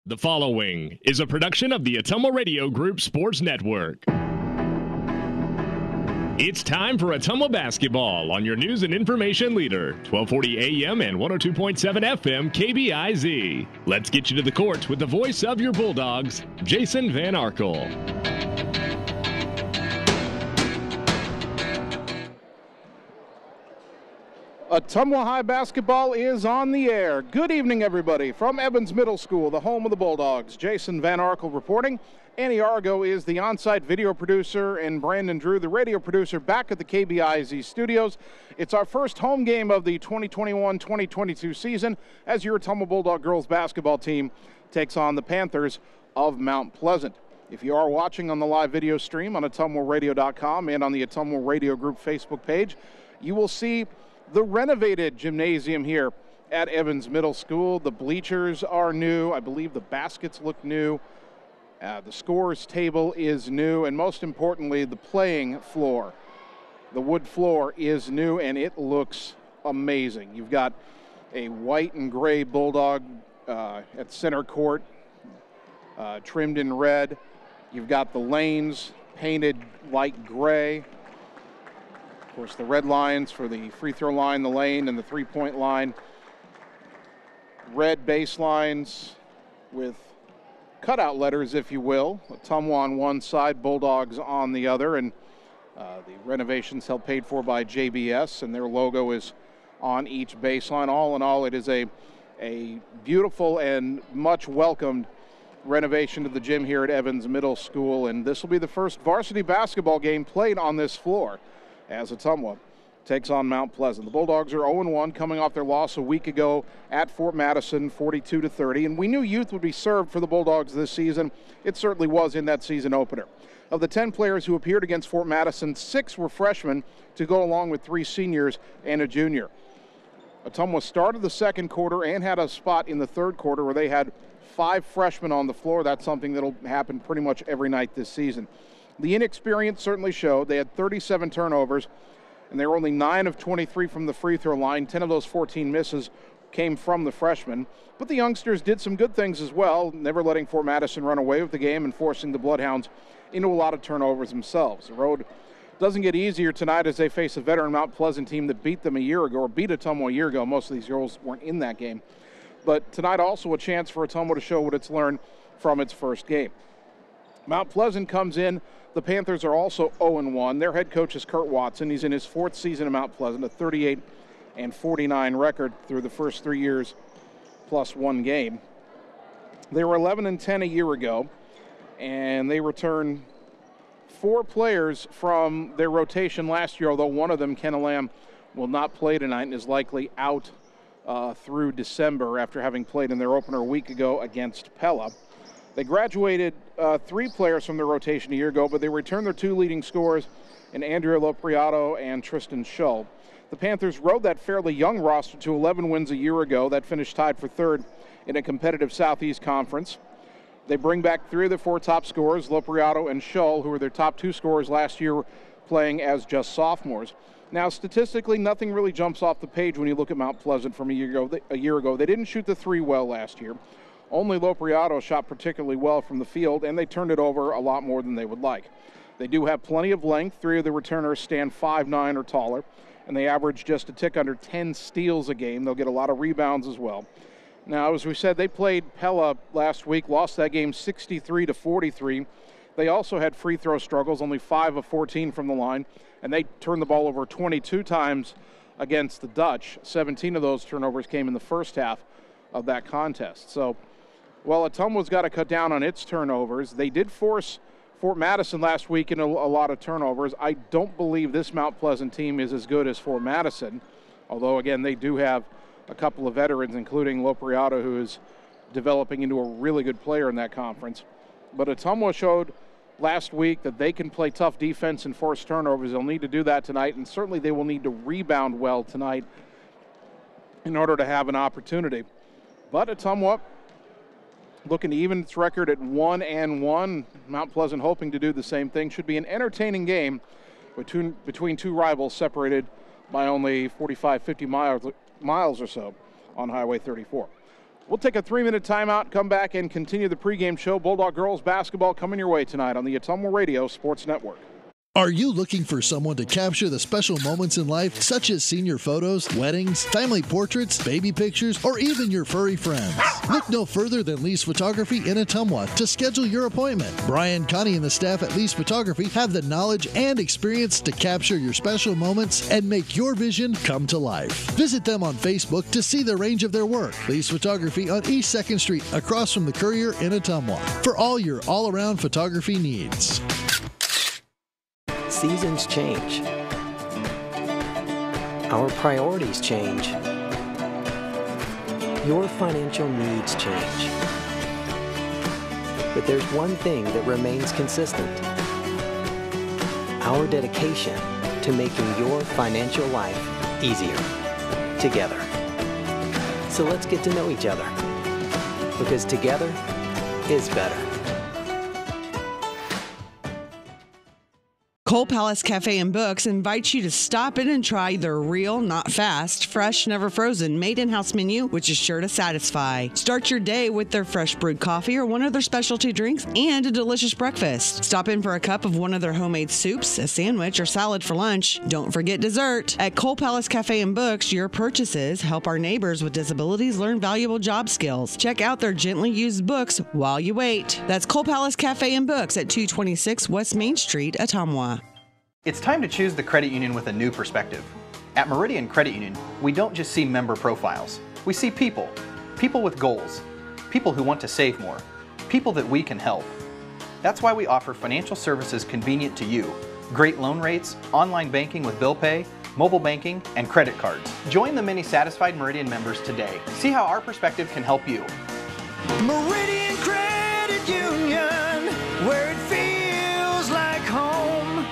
The following is a production of the Ottumwa Radio Group Sports Network. It's time for Ottumwa basketball on your news and information leader, 1240 AM and 102.7 FM KBIZ. Let's get you to the court with the voice of your Bulldogs, Jason Van Arkel. Ottumwa High basketball is on the air. Good evening, everybody. From Evans Middle School, the home of the Bulldogs, Jason Van Arkel reporting. Annie Argo is the on-site video producer, and Brandon Drew, the radio producer, back at the KBIZ studios. It's our first home game of the 2021-2022 season as your Ottumwa Bulldog girls basketball team takes on the Panthers of Mount Pleasant. If you are watching on the live video stream on ottumwaradio.com and on the Ottumwa Radio Group Facebook page, you will see the renovated gymnasium here at Evans Middle School. The bleachers are new. I believe the baskets look new. The scores table is new. And most importantly, the playing floor, the wood floor is new, and it looks amazing. You've got a white and gray Bulldog at center court, trimmed in red. You've got the lanes painted light gray. Of course, the red lines for the free throw line, the lane, and the three-point line. Red baselines with cutout letters, if you will. Ottumwa on one side, Bulldogs on the other, and the renovations helped paid for by JBS, and their logo is on each baseline. All in all, it is a beautiful and much welcomed renovation to the gym here at Evans Middle School, and this will be the first varsity basketball game played on this floor as Ottumwa takes on Mount Pleasant. The Bulldogs are 0-1, coming off their loss a week ago at Fort Madison, 42-30. And we knew youth would be served for the Bulldogs this season. It certainly was in that season opener. Of the 10 players who appeared against Fort Madison, 6 were freshmen to go along with 3 seniors and a junior. Ottumwa started the second quarter and had a spot in the third quarter where they had 5 freshmen on the floor. That's something that'll happen pretty much every night this season. The inexperience certainly showed. They had 37 turnovers, and they were only 9 of 23 from the free throw line. 10 of those 14 misses came from the freshmen. But the youngsters did some good things as well, never letting Fort Madison run away with the game and forcing the Bloodhounds into a lot of turnovers themselves. The road doesn't get easier tonight as they face a veteran Mount Pleasant team that beat them a year ago, or beat Ottumwa a year ago. Most of these girls weren't in that game. But tonight also a chance for Ottumwa to show what it's learned from its first game. Mount Pleasant comes in. The Panthers are also 0-1. Their head coach is Kurt Watson. He's in his 4th season at Mount Pleasant, a 38-49 record through the first 3 years plus 1 game. They were 11-10 a year ago, and they returned 4 players from their rotation last year, although one of them, Kenna Lamb, will not play tonight and is likely out through December after having played in their opener a week ago against Pella. They graduated 3 players from their rotation a year ago, but they returned their 2 leading scorers in Andrea Lopriato and Tristan Shull. The Panthers rode that fairly young roster to 11 wins a year ago. That finished tied for 3rd in a competitive Southeast Conference. They bring back 3 of their 4 top scorers, Lopriato and Shull, who were their top 2 scorers last year, playing as just sophomores. Now, statistically, nothing really jumps off the page when you look at Mount Pleasant from a year ago. They didn't shoot the 3 well last year. Only Lopriato shot particularly well from the field, and they turned it over a lot more than they would like. They do have plenty of length. 3 of the returners stand 5'9" or taller, and they average just a tick under 10 steals a game. They'll get a lot of rebounds as well. Now, as we said, they played Pella last week, lost that game 63-43. They also had free throw struggles, only 5 of 14 from the line, and they turned the ball over 22 times against the Dutch. 17 of those turnovers came in the first half of that contest. So, well, Ottumwa's got to cut down on its turnovers. They did force Fort Madison last week in a lot of turnovers. I don't believe this Mount Pleasant team is as good as Fort Madison, although, again, they do have a couple of veterans, including Lopriato, who is developing into a really good player in that conference. But Ottumwa showed last week that they can play tough defense and force turnovers. They'll need to do that tonight, and certainly they will need to rebound well tonight in order to have an opportunity. But Ottumwa looking to even its record at 1-1. Mount Pleasant hoping to do the same thing. Should be an entertaining game between 2 rivals separated by only 45, 50 miles or so on Highway 34. We'll take a 3-minute timeout, come back, and continue the pregame show. Bulldog girls basketball coming your way tonight on the Ottumwa Radio Sports Network. Are you looking for someone to capture the special moments in life, such as senior photos, weddings, family portraits, baby pictures, or even your furry friends? Look no further than Lee's Photography in Ottumwa to schedule your appointment. Brian, Connie, and the staff at Lee's Photography have the knowledge and experience to capture your special moments and make your vision come to life. Visit them on Facebook to see the range of their work. Lee's Photography on East 2nd Street, across from the Courier in Ottumwa, for all your all-around photography needs. Seasons change. Our priorities change. Your financial needs change. But there's one thing that remains consistent: our dedication to making your financial life easier together. So let's get to know each other, because together is better. Cole Palace Cafe and Books invites you to stop in and try their real, not fast, fresh, never frozen, made in-house menu, which is sure to satisfy. Start your day with their fresh brewed coffee or one of their specialty drinks and a delicious breakfast. Stop in for a cup of one of their homemade soups, a sandwich, or salad for lunch. Don't forget dessert. At Cole Palace Cafe and Books, your purchases help our neighbors with disabilities learn valuable job skills. Check out their gently used books while you wait. That's Cole Palace Cafe and Books at 226 West Main Street, Ottumwa. It's time to choose the credit union with a new perspective. At Meridian Credit Union, we don't just see member profiles. We see people with goals, people who want to save more, people that we can help. That's why we offer financial services convenient to you, great loan rates, online banking with bill pay, mobile banking, and credit cards. Join the many satisfied Meridian members today. See how our perspective can help you. Meridian Credit Union, where it feels like home.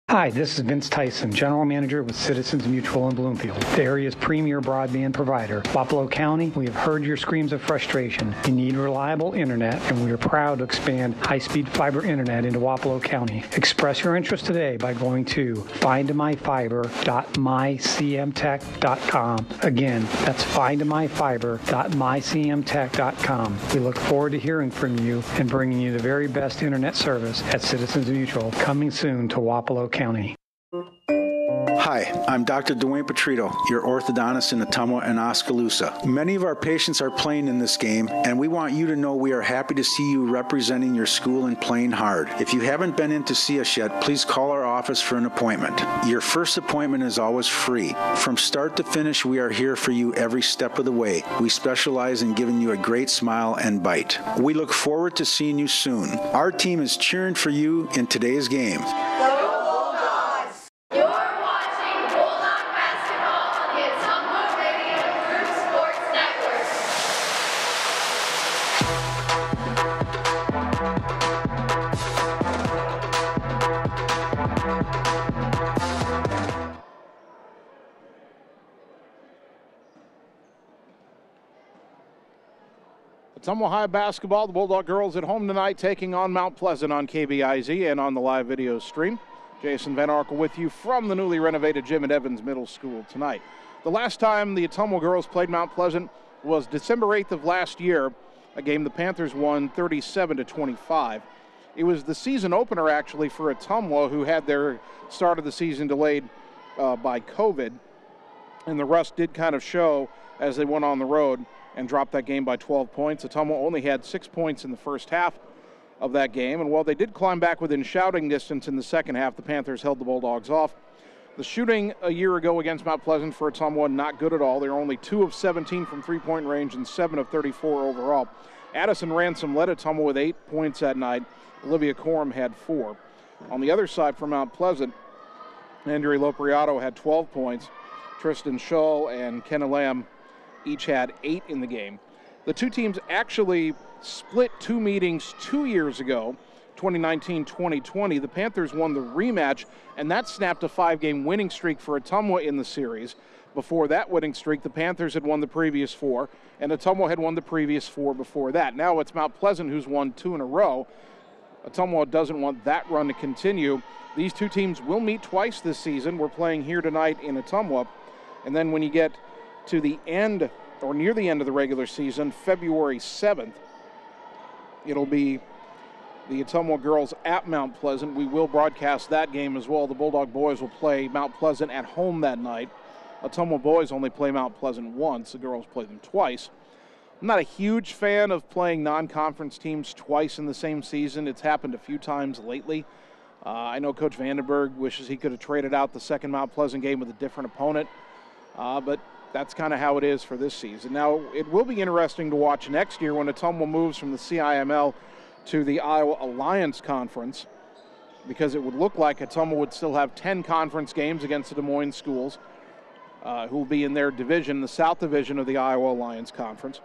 Hi, this is Vince Tyson, General Manager with Citizens Mutual in Bloomfield, the area's premier broadband provider. Wapello County, we have heard your screams of frustration. You need reliable internet, and we are proud to expand high-speed fiber internet into Wapello County. Express your interest today by going to findmyfiber.mycmtech.com. Again, that's findmyfiber.mycmtech.com. We look forward to hearing from you and bringing you the very best internet service at Citizens Mutual, coming soon to Wapello County. Hi, I'm Dr. Dwayne Petrito, your orthodontist in Ottumwa and Oskaloosa. Many of our patients are playing in this game, and we want you to know we are happy to see you representing your school and playing hard. If you haven't been in to see us yet, please call our office for an appointment. Your first appointment is always free. From start to finish, we are here for you every step of the way. We specialize in giving you a great smile and bite. We look forward to seeing you soon. Our team is cheering for you in today's game. Ottumwa High basketball, the Bulldog girls at home tonight, taking on Mount Pleasant on KBIZ and on the live video stream. Jason Van Arkel with you from the newly renovated gym at Evans Middle School tonight. The last time the Ottumwa girls played Mount Pleasant was December 8th of last year, a game the Panthers won 37-25. It was the season opener, actually, for Ottumwa, who had their start of the season delayed by COVID, and the rust did kind of show as they went on the road and dropped that game by 12 points. Ottumwa only had 6 points in the first half of that game, and while they did climb back within shouting distance in the second half, the Panthers held the Bulldogs off. The shooting a year ago against Mount Pleasant for Ottumwa, not good at all. They were only 2 of 17 from three-point range and 7 of 34 overall. Addison Ransom led Ottumwa with 8 points that night. Olivia Coram had 4. On the other side for Mount Pleasant, Andrea Lopriato had 12 points. Tristan Shull and Kenna Lamb each had 8 in the game. The two teams actually split 2 meetings 2 years ago, 2019-2020. The Panthers won the rematch, and that snapped a 5-game winning streak for Ottumwa in the series. Before that winning streak, the Panthers had won the previous 4, and Ottumwa had won the previous 4 before that. Now it's Mount Pleasant who's won 2 in a row. Ottumwa doesn't want that run to continue. These two teams will meet twice this season. We're playing here tonight in Ottumwa, and then when you get to the end, or near the end of the regular season, February 7th. It'll be the Ottumwa girls at Mount Pleasant. We will broadcast that game as well. The Bulldog boys will play Mount Pleasant at home that night. Ottumwa boys only play Mount Pleasant once. The girls play them twice. I'm not a huge fan of playing non-conference teams twice in the same season. It's happened a few times lately. I know Coach Vandenberg wishes he could have traded out the second Mount Pleasant game with a different opponent, but that's kind of how it is for this season. Now, it will be interesting to watch next year when Ottumwa moves from the CIML to the Iowa Alliance Conference, because it would look like Ottumwa would still have 10 conference games against the Des Moines schools who will be in their division, the South Division of the Iowa Alliance Conference.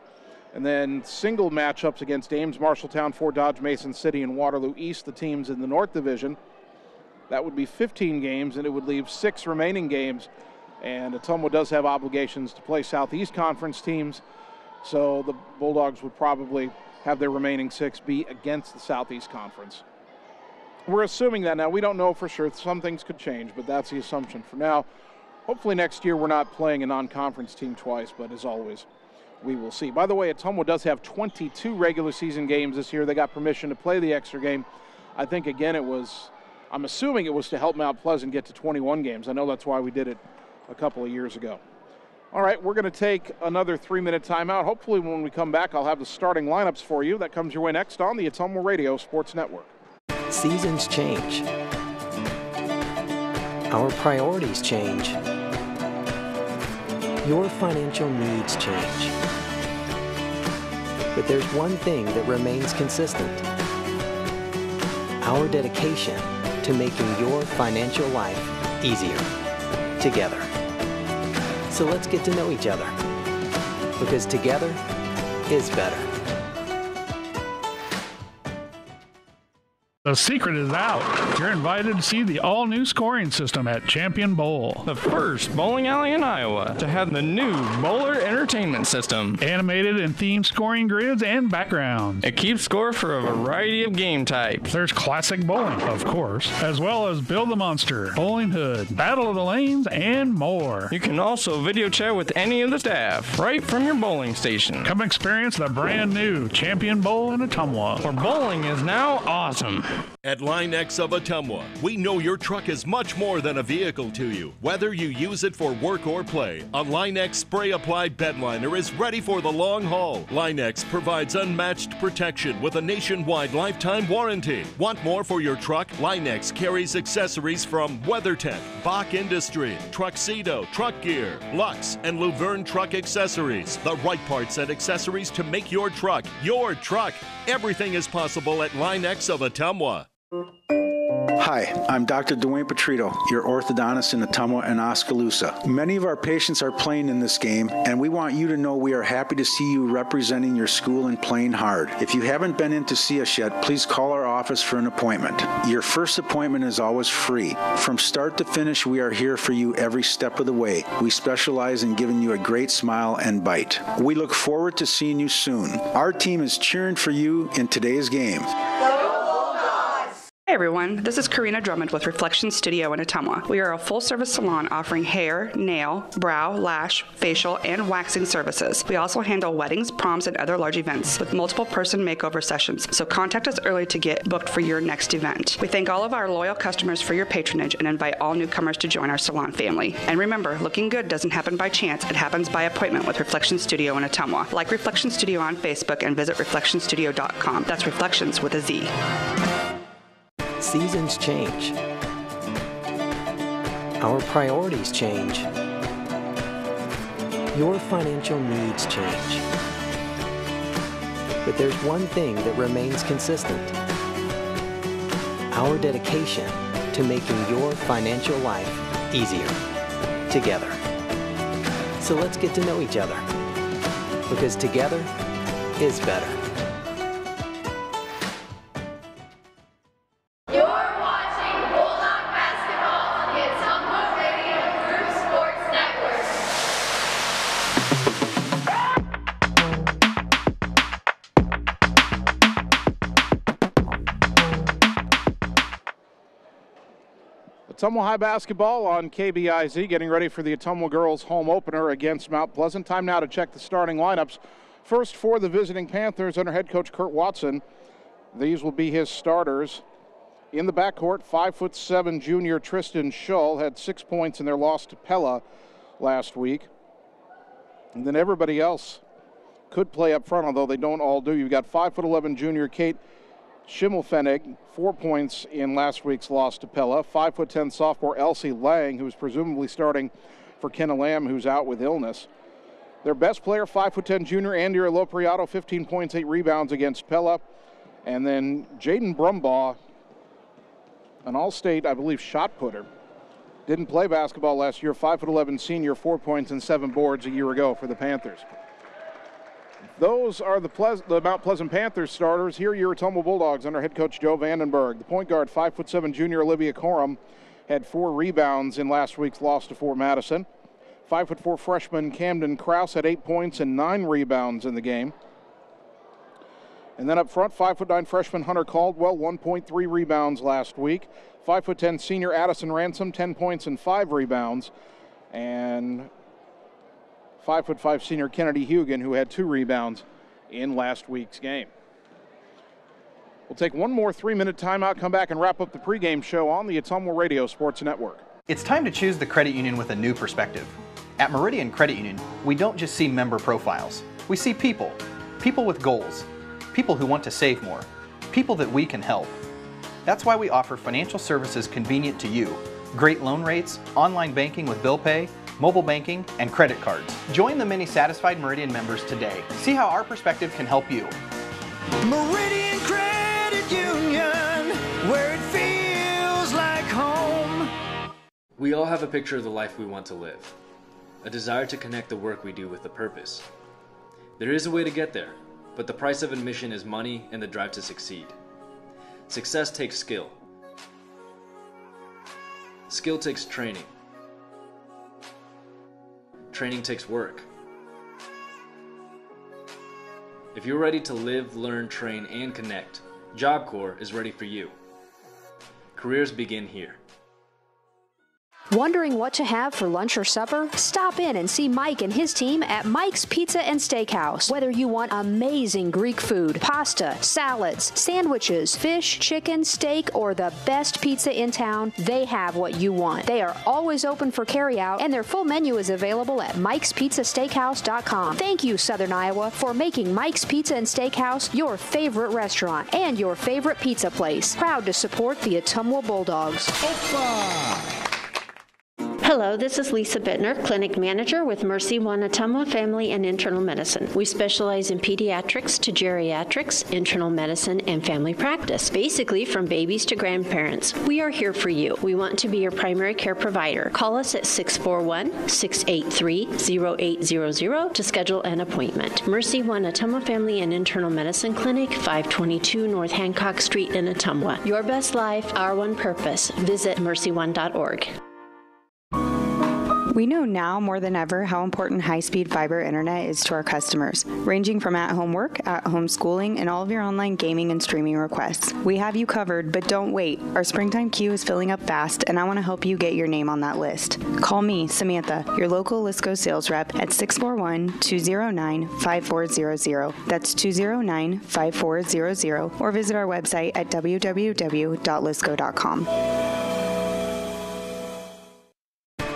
And then single matchups against Ames, Marshalltown, Fort Dodge, Mason City, and Waterloo East, the teams in the North Division. That would be 15 games, and it would leave 6 remaining games. And Ottumwa does have obligations to play Southeast Conference teams, so the Bulldogs would probably have their remaining 6 be against the Southeast Conference. We're assuming that now. We don't know for sure. Some things could change, but that's the assumption for now. Hopefully next year we're not playing a non-conference team twice, but as always, we will see. By the way, Ottumwa does have 22 regular season games this year. They got permission to play the extra game. I think, again, I'm assuming it was to help Mount Pleasant get to 21 games. I know that's why we did it a couple of years ago. All right, we're going to take another 3-minute timeout. Hopefully when we come back, I'll have the starting lineups for you. That comes your way next on the Ottumwa Radio Sports Network. Seasons change. Our priorities change. Your financial needs change. But there's one thing that remains consistent: our dedication to making your financial life easier together. So let's get to know each other, because together is better. The secret is out. You're invited to see the all-new scoring system at Champion Bowl. The first bowling alley in Iowa to have the new Bowler Entertainment System. Animated and themed scoring grids and backgrounds. It keeps score for a variety of game types. There's classic bowling, of course, as well as Build the Monster, Bowling Hood, Battle of the Lanes, and more. You can also video chat with any of the staff right from your bowling station. Come experience the brand new Champion Bowl in Ottumwa, where bowling is now awesome. At LineX of Ottumwa, we know your truck is much more than a vehicle to you. Whether you use it for work or play, a LineX spray-applied bedliner is ready for the long haul. LineX provides unmatched protection with a nationwide lifetime warranty. Want more for your truck? LineX carries accessories from WeatherTech, Bach Industry, Truxedo, Truck Gear, Lux, and Luverne Truck Accessories. The right parts and accessories to make your truck your truck. Everything is possible at LineX of Ottumwa. Hi, I'm Dr. Dwayne Petrito, your orthodontist in Ottumwa and Oskaloosa. Many of our patients are playing in this game, and we want you to know we are happy to see you representing your school and playing hard. If you haven't been in to see us yet, please call our office for an appointment. Your first appointment is always free. From start to finish, we are here for you every step of the way. We specialize in giving you a great smile and bite. We look forward to seeing you soon. Our team is cheering for you in today's game. Hey everyone, this is Karina Drummond with Reflection Studio in Ottumwa. We are a full-service salon offering hair, nail, brow, lash, facial, and waxing services. We also handle weddings, proms, and other large events with multiple person makeover sessions, so contact us early to get booked for your next event. We thank all of our loyal customers for your patronage and invite all newcomers to join our salon family. And remember, looking good doesn't happen by chance, it happens by appointment with Reflection Studio in Ottumwa. Like Reflection Studio on Facebook and visit reflectionstudio.com. That's Reflections with a Z. Seasons change. Our priorities change. Your financial needs change. But there's one thing that remains consistent: our dedication to making your financial life easier together. So let's get to know each other, because together is better. Ottumwa High basketball on KBIZ, getting ready for the Ottumwa girls home opener against Mount Pleasant. Time now to check the starting lineups. First for the visiting Panthers under head coach Kurt Watson. These will be his starters. In the backcourt, 5'7" junior Tristan Shull had 6 points in their loss to Pella last week. And then everybody else could play up front, although they don't all do. You've got 5'11" junior Kate Schimmelfennig, 4 points in last week's loss to Pella. 5'10" sophomore Elsie Lang, who's presumably starting for Kenna Lamb, who's out with illness. Their best player, 5'10" junior Andrea Lopriato, 15 points, 8 rebounds against Pella. And then Jaden Brumbaugh, an all-state, I believe, shot putter. Didn't play basketball last year, 5'11" senior, 4 points and 7 boards a year ago for the Panthers. Those are the Mount Pleasant Panthers starters. Here are your Ottumwa Bulldogs under head coach Joe Vandenberg. The point guard, 5'7" junior Olivia Corum, had 4 rebounds in last week's loss to Fort Madison. 5'4" freshman Camden Krause had 8 points and 9 rebounds in the game. And then up front, 5'9" freshman Hunter Caldwell, 1.3 rebounds last week. 5'10" senior Addison Ransom, 10 points and 5 rebounds. And 5'5" senior Kennedy Hugan, who had 2 rebounds in last week's game. We'll take one more 3-minute timeout, come back and wrap up the pregame show on the Ottumwa Radio Sports Network. It's time to choose the credit union with a new perspective. At Meridian Credit Union, we don't just see member profiles. We see people. People with goals. People who want to save more. People that we can help. That's why we offer financial services convenient to you. Great loan rates, online banking with bill pay, mobile banking, and credit cards. Join the many satisfied Meridian members today. See how our perspective can help you. Meridian Credit Union, where it feels like home. We all have a picture of the life we want to live. A desire to connect the work we do with a purpose. There is a way to get there, but the price of admission is money and the drive to succeed. Success takes skill. Skill takes training. Training takes work. If you're ready to live, learn, train, and connect, Job Corps is ready for you. Careers begin here. Wondering what to have for lunch or supper? Stop in and see Mike and his team at Mike's Pizza and Steakhouse. Whether you want amazing Greek food, pasta, salads, sandwiches, fish, chicken, steak, or the best pizza in town, they have what you want. They are always open for carryout, and their full menu is available at mikespizzasteakhouse.com. Thank you, Southern Iowa, for making Mike's Pizza and Steakhouse your favorite restaurant and your favorite pizza place. Proud to support the Ottumwa Bulldogs. Opa! Hello, this is Lisa Bittner, Clinic Manager with Mercy One Ottumwa Family and Internal Medicine. We specialize in pediatrics to geriatrics, internal medicine, and family practice, basically from babies to grandparents. We are here for you. We want to be your primary care provider. Call us at 641-683-0800 to schedule an appointment. Mercy One Ottumwa Family and Internal Medicine Clinic, 522 North Hancock Street in Ottumwa. Your best life, our one purpose. Visit mercyone.org. We know now more than ever how important high-speed fiber internet is to our customers, ranging from at-home work, at-home schooling, and all of your online gaming and streaming requests. We have you covered, but don't wait. Our springtime queue is filling up fast, and I want to help you get your name on that list. Call me, Samantha, your local Lisco sales rep at 641-209-5400. That's 209-5400, or visit our website at www.lisco.com.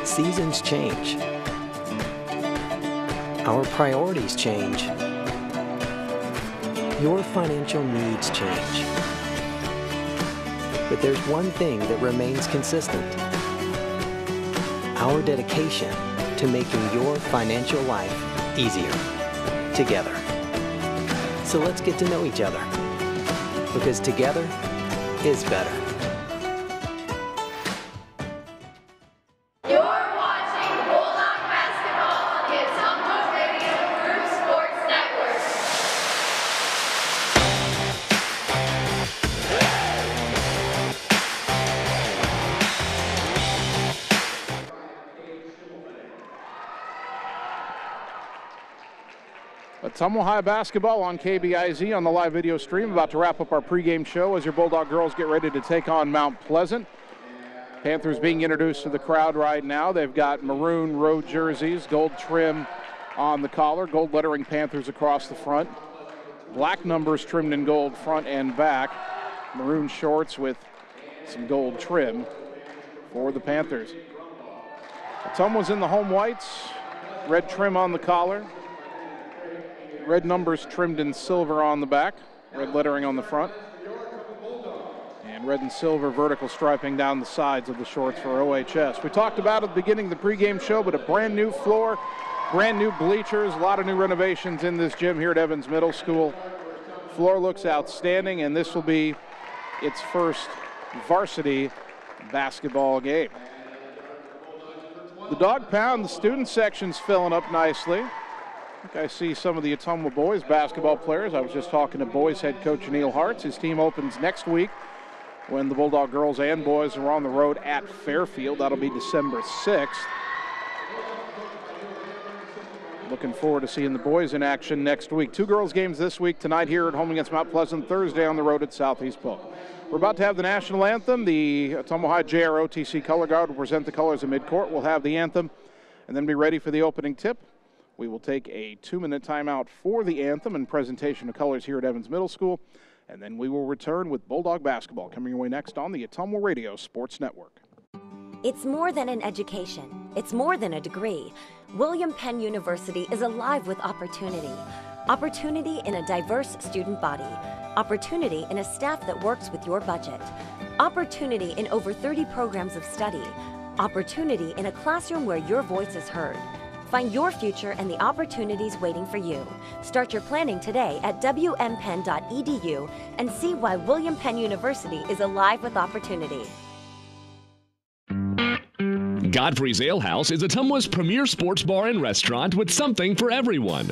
Seasons change. Our priorities change. Your financial needs change. But there's one thing that remains consistent. Our dedication to making your financial life easier together. So let's get to know each other, because together is better. Ottumwa High basketball on KBIZ on the live video stream. About to wrap up our pregame show as your Bulldog girls get ready to take on Mount Pleasant. Panthers being introduced to the crowd right now. They've got maroon road jerseys, gold trim on the collar, gold lettering Panthers across the front. Black numbers trimmed in gold front and back. Maroon shorts with some gold trim for the Panthers. Ottumwa's in the home whites, red trim on the collar, red numbers trimmed in silver on the back, red lettering on the front, and red and silver vertical striping down the sides of the shorts for OHS. We talked about at the beginning of the pregame show, but a brand new floor, brand new bleachers, a lot of new renovations in this gym here at Evans Middle School. Floor looks outstanding, and this will be its first varsity basketball game. The dog pound, the student section's filling up nicely. I think I see some of the Ottumwa boys basketball players. I was just talking to boys head coach Neil Hartz. His team opens next week when the Bulldog girls and boys are on the road at Fairfield. That'll be December 6th. Looking forward to seeing the boys in action next week. 2 girls games this week, tonight here at home against Mount Pleasant, Thursday on the road at Southeast Polk. We're about to have the national anthem. The Ottumwa High JROTC Color Guard will present the colors in midcourt. We'll have the anthem and then be ready for the opening tip. We will take a 2-minute timeout for the anthem and presentation of colors here at Evans Middle School, and then we will return with Bulldog basketball coming your way next on the Ottumwa Radio Sports Network. It's more than an education. It's more than a degree. William Penn University is alive with opportunity. Opportunity in a diverse student body. Opportunity in a staff that works with your budget. Opportunity in over 30 programs of study. Opportunity in a classroom where your voice is heard. Find your future and the opportunities waiting for you. Start your planning today at wmpenn.edu and see why William Penn University is alive with opportunity. Godfrey's Ale House is Ottumwa's premier sports bar and restaurant with something for everyone.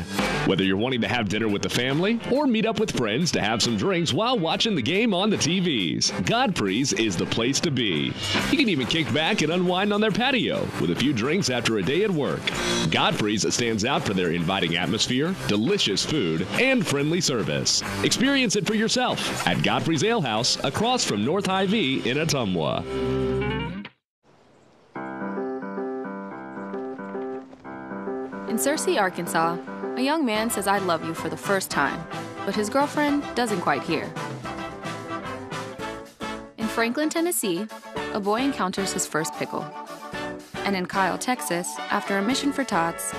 Whether you're wanting to have dinner with the family or meet up with friends to have some drinks while watching the game on the TVs, Godfrey's is the place to be. You can even kick back and unwind on their patio with a few drinks after a day at work. Godfrey's stands out for their inviting atmosphere, delicious food, and friendly service. Experience it for yourself at Godfrey's Ale House across from North Hy-Vee in Ottumwa. In Searcy, Arkansas, a young man says I love you for the first time, but his girlfriend doesn't quite hear. In Franklin, Tennessee, a boy encounters his first pickle. And in Kyle, Texas, after a mission for tots,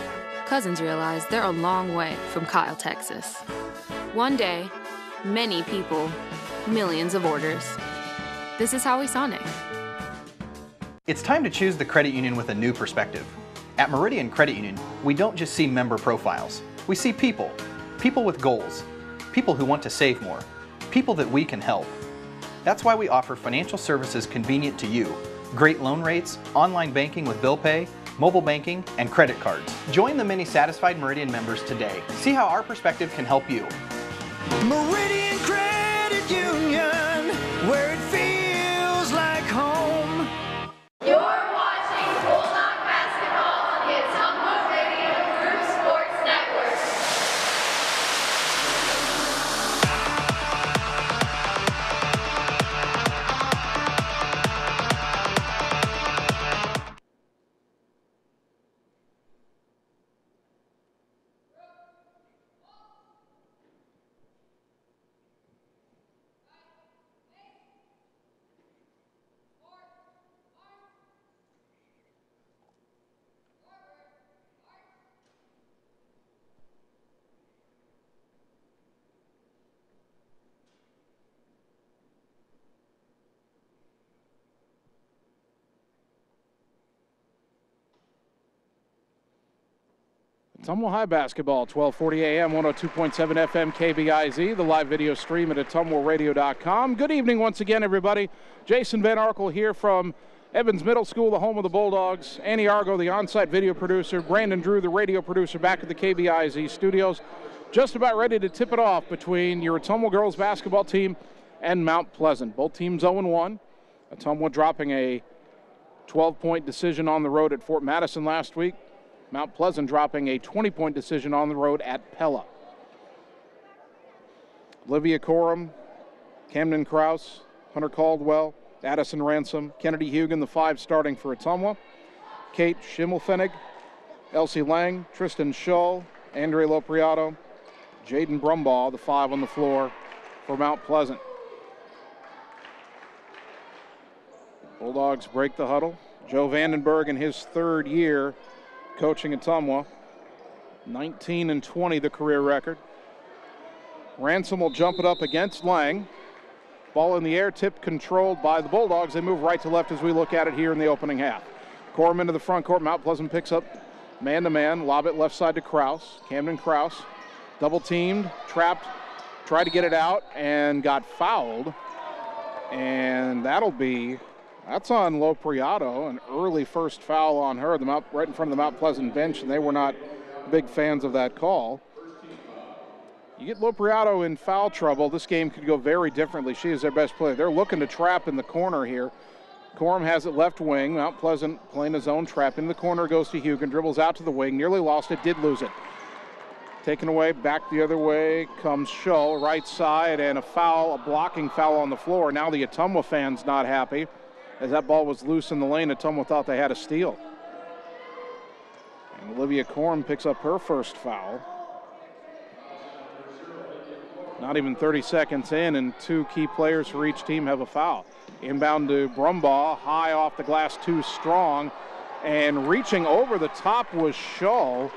cousins realize they're a long way from Kyle, Texas. One day, many people, millions of orders. This is Howie Sonic. It's time to choose the credit union with a new perspective. At Meridian Credit Union, we don't just see member profiles. We see people. People with goals. People who want to save more. People that we can help. That's why we offer financial services convenient to you. Great loan rates, online banking with bill pay, mobile banking, and credit cards. Join the many satisfied Meridian members today. See how our perspective can help you. Meridian Credit Union, where it feels like home. You're watching Bulldog basketball on the Ottumwa Radio Group Sports Network. Ottumwa High basketball, 1240 AM, 102.7 FM, KBIZ, the live video stream at ottumwaradio.com. Good evening once again, everybody. Jason Van Arkel here from Evans Middle School, the home of the Bulldogs. Annie Argo, the on-site video producer. Brandon Drew, the radio producer, back at the KBIZ studios. Just about ready to tip it off between your Ottumwa girls basketball team and Mount Pleasant. Both teams 0-1. Ottumwa dropping a 12-point decision on the road at Fort Madison last week. Mount Pleasant dropping a 20-point decision on the road at Pella. Olivia Coram, Camden Krause, Hunter Caldwell, Addison Ransom, Kennedy Hugan, the 5 starting for Ottumwa. Kate Schimmelfennig, Elsie Lang, Tristan Schull, Andre Lopriato, Jaden Brumbaugh, the 5 on the floor for Mount Pleasant. Bulldogs break the huddle. Joe Vandenberg in his 3rd year coaching Ottumwa. 19-20 the career record. Ransom will jump it up against Lang. Ball in the air, tip controlled by the Bulldogs. They move right to left as we look at it here in the opening half. Corum into the front court. Mount Pleasant picks up man-to-man. Lob it left side to Kraus. Camden Kraus. Double teamed, trapped, tried to get it out, and got fouled. And that's on Lopriato, an early first foul on her, right in front of the Mount Pleasant bench, and they were not big fans of that call. You get Lopriato in foul trouble, this game could go very differently. She is their best player. They're looking to trap in the corner here. Corum has it left wing. Mount Pleasant playing his own trap. In the corner goes to Hugan, dribbles out to the wing, nearly lost it, did lose it. Taken away, back the other way comes Schull, right side, and a blocking foul on the floor. Now the Ottumwa fans not happy. As that ball was loose in the lane, Ottumwa thought they had a steal. And Olivia Corum picks up her first foul. Not even 30 seconds in, and 2 key players for each team have a foul. Inbound to Brumbaugh, high off the glass, too strong. And reaching over the top was Schull,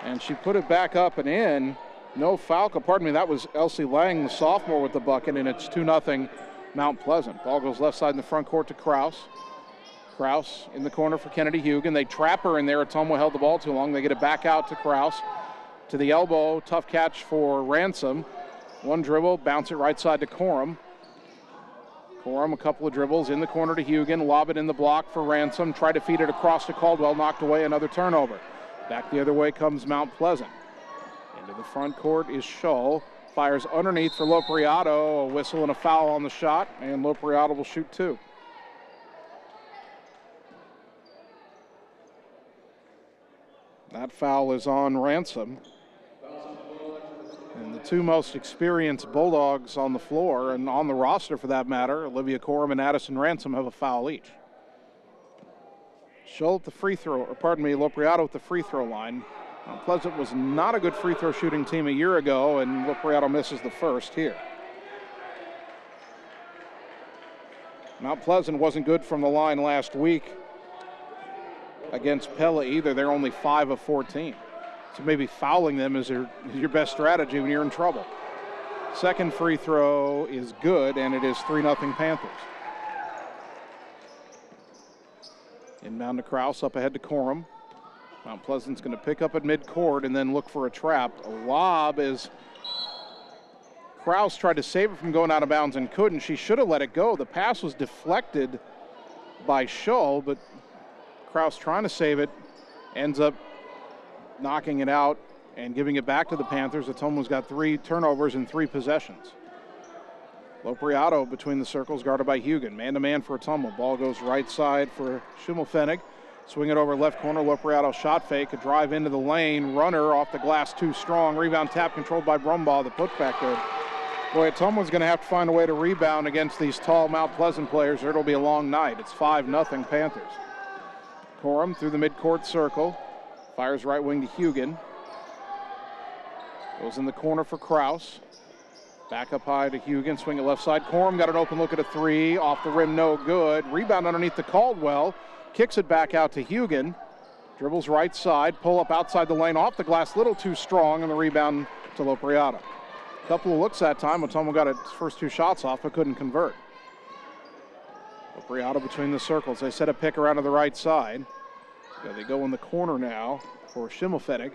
and she put it back up and in. No foul. Pardon me, that was Elsie Lang, the sophomore, with the bucket, and it's 2-0 Mount Pleasant. Ball goes left side in the front court to Kraus. Kraus in the corner for Kennedy Hugan. They trap her in there. Ottumwa held the ball too long. They get it back out to Kraus. To the elbow, tough catch for Ransom. One dribble, bounce it right side to Corum. Corum, a couple of dribbles in the corner to Hugan. Lob it in the block for Ransom. Try to feed it across to Caldwell. Knocked away, another turnover. Back the other way comes Mount Pleasant. Into the front court is Schull. Fires underneath for Lopriato. A whistle and a foul on the shot, and Lopriato will shoot 2. That foul is on Ransom. And the 2 most experienced Bulldogs on the floor, and on the roster for that matter, Olivia Corum and Addison Ransom, have a foul each. Schull at the Lopriato at the free throw line. Mount Pleasant was not a good free throw shooting team a year ago, and Lopriato misses the first here. Mount Pleasant wasn't good from the line last week against Pella either. They're only 5 of 14. So maybe fouling them is your best strategy when you're in trouble. Second free throw is good, and it is 3-0 Panthers. Inbound to Kraus, up ahead to Corum. Mount Pleasant's going to pick up at midcourt and then look for a trap. A lob is Kraus tried to save it from going out of bounds and couldn't. She should have let it go. The pass was deflected by Schull, but Kraus trying to save it ends up knocking it out and giving it back to the Panthers. Ottumwa's got 3 turnovers in 3 possessions. Lopriato between the circles, guarded by Hugan. Man-to-man for Ottumwa. Ball goes right side for Schimmelfennig. Swing it over left corner. Lopriato shot fake. A drive into the lane. Runner off the glass too strong. Rebound tap controlled by Brumbaugh. The putback good. Boy, Ottumwa's going to have to find a way to rebound against these tall Mount Pleasant players, or it'll be a long night. It's 5-0 Panthers. Corum through the midcourt circle. Fires right wing to Hugan. Goes in the corner for Kraus. Back up high to Hugan. Swing it left side. Corum got an open look at a 3. Off the rim, no good. Rebound underneath to Caldwell. Kicks it back out to Hugan. Dribbles right side. Pull up outside the lane. Off the glass. Little too strong. And the rebound to Lopriato. A couple of looks that time. Ottumwa got its first 2 shots off but couldn't convert. Lopriato between the circles. They set a pick around to the right side. They go in the corner now for Schimmelfennig.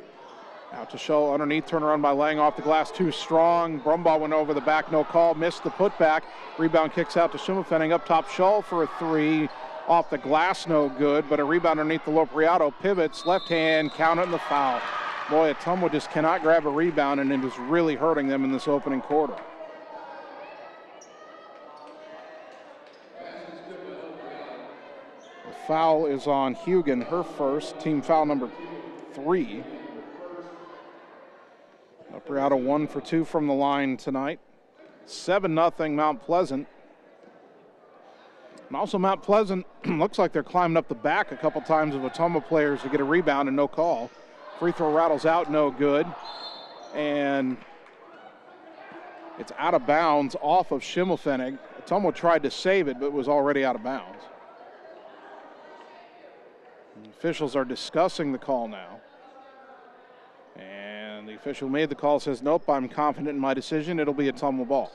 Out to Schull underneath, turnaround by Lang off the glass, too strong. Brumbaugh went over the back, no call, missed the putback. Rebound kicks out to Schimmelfennig, up top Schull for a 3. Off the glass, no good, but a rebound underneath the Lopriato. Pivots, left hand, count it in the foul. Boy, Ottumwa just cannot grab a rebound, and it is really hurting them in this opening quarter. Foul is on Hugan, her first, team foul number 3. Lopriato 1 for 2 from the line tonight. 7-0 Mount Pleasant. And also Mount Pleasant looks like they're climbing up the back a couple times of Ottumwa players to get a rebound and no call. Free throw rattles out, no good. And it's out of bounds off of Schimmelfennig. Ottumwa tried to save it, but was already out of bounds. The officials are discussing the call now. And the official who made the call says, nope, I'm confident in my decision. It'll be a Ottumwa ball.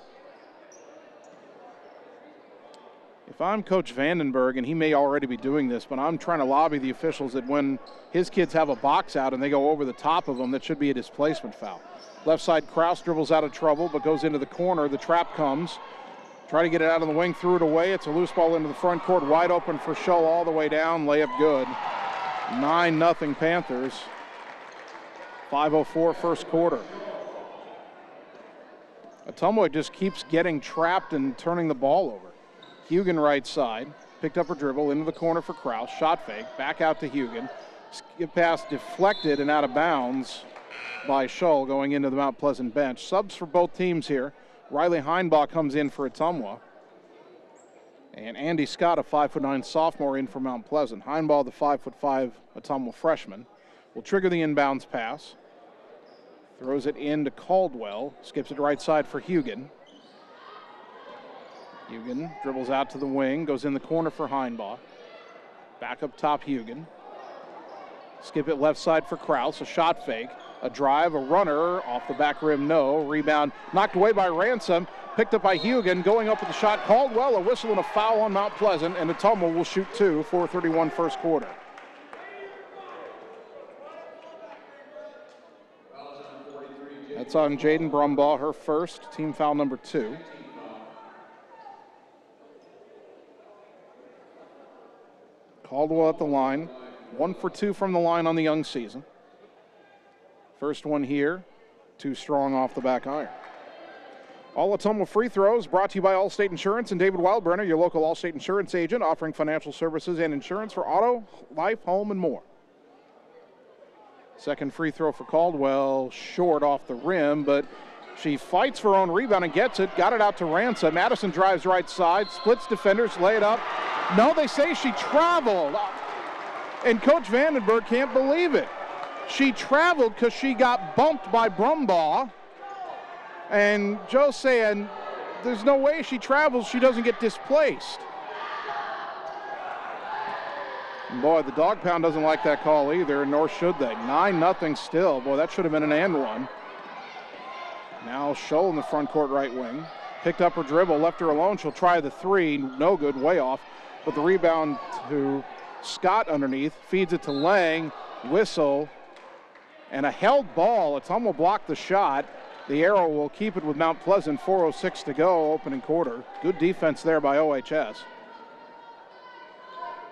If I'm Coach Vandenberg, and he may already be doing this, but I'm trying to lobby the officials that when his kids have a box out and they go over the top of them, that should be a displacement foul. Left side, Kraus dribbles out of trouble, but goes into the corner. The trap comes. Try to get it out of the wing, threw it away. It's a loose ball into the front court, wide open for Scholl all the way down. Layup good. 9-0 Panthers. 5:04 first quarter. Ottumwa just keeps getting trapped and turning the ball over. Hugen right side, picked up her dribble into the corner for Kraus, shot fake, back out to Hugen. Skip pass deflected and out of bounds by Scholl going into the Mount Pleasant bench. Subs for both teams here. Riley Heinbach comes in for Ottumwa. And Andy Scott, a 5'9" sophomore, in for Mount Pleasant. Heinbach, the 5'5" Ottumwa freshman, will trigger the inbounds pass. Throws it in to Caldwell, skips it right side for Hugen. Hugen dribbles out to the wing, goes in the corner for Heinbach. Back up top, Hugen. Skip it left side for Kraus, a shot fake, a drive, a runner, off the back rim, no. Rebound knocked away by Ransom, picked up by Hugen, going up with the shot. Caldwell, a whistle and a foul on Mount Pleasant, and Ottumwa will shoot two, 4:31 first quarter. That's on Jaden Brumbaugh, her first, team foul number 2. Caldwell at the line, 1 for 2 from the line on the young season. First one here, too strong off the back iron. All Ottumwa free throws brought to you by Allstate Insurance and David Wildbrenner, your local Allstate Insurance agent, offering financial services and insurance for auto, life, home, and more. Second free throw for Caldwell, short off the rim, but she fights for her own rebound and gets it. Got it out to Ransom. Madison drives right side, splits defenders, lay it up. No, they say she traveled. And Coach Vandenberg can't believe it. She traveled because she got bumped by Brumbaugh. And Joe's saying, there's no way she travels, she doesn't get displaced. And boy, the dog pound doesn't like that call either, nor should they. 9-0 still. Boy, that should have been an and one. Now Scholl in the front court right wing. Picked up her dribble, left her alone. She'll try the three. No good, way off. But the rebound to Scott underneath. Feeds it to Lang. Whistle. And a held ball. Ottumwa blocked the shot. The arrow will keep it with Mount Pleasant. 4:06 to go, opening quarter. Good defense there by OHS.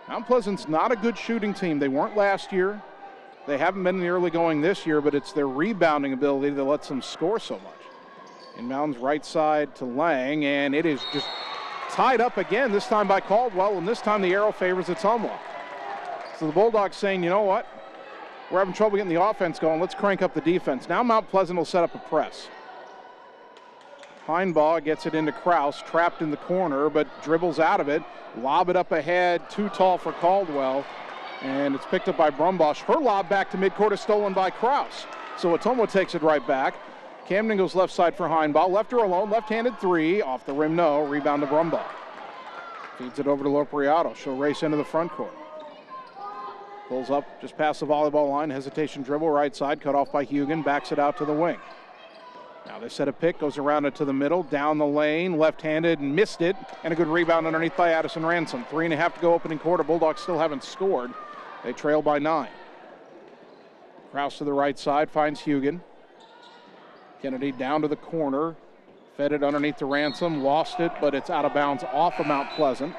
Mount Pleasant's not a good shooting team. They weren't last year. They haven't been in the early going this year, but it's their rebounding ability that lets them score so much. Inbounds right side to Lang, and it is just tied up again, this time by Caldwell, and this time the arrow favors Ottumwa. So the Bulldogs saying, you know what? We're having trouble getting the offense going. Let's crank up the defense. Now Mount Pleasant will set up a press. Heinbach gets it into Kraus, trapped in the corner, but dribbles out of it. Lob it up ahead, too tall for Caldwell. And it's picked up by Brumbaugh. Her lob back to midcourt is stolen by Kraus. So Ottumwa takes it right back. Camden goes left side for Heinbach. Left her alone, left-handed three. Off the rim, no. Rebound to Brumbaugh. Feeds it over to Lopriato. She'll race into the front court. Pulls up just past the volleyball line. Hesitation dribble, right side. Cut off by Hugen. Backs it out to the wing. Now they set a pick. Goes around it to the middle. Down the lane. Left-handed. Missed it. And a good rebound underneath by Addison Ransom. 3.5 to go opening quarter. Bulldogs still haven't scored. They trail by 9. Kraus to the right side. Finds Hugen. Kennedy down to the corner. Fed it underneath to Ransom. Lost it, but it's out of bounds off of Mount Pleasant.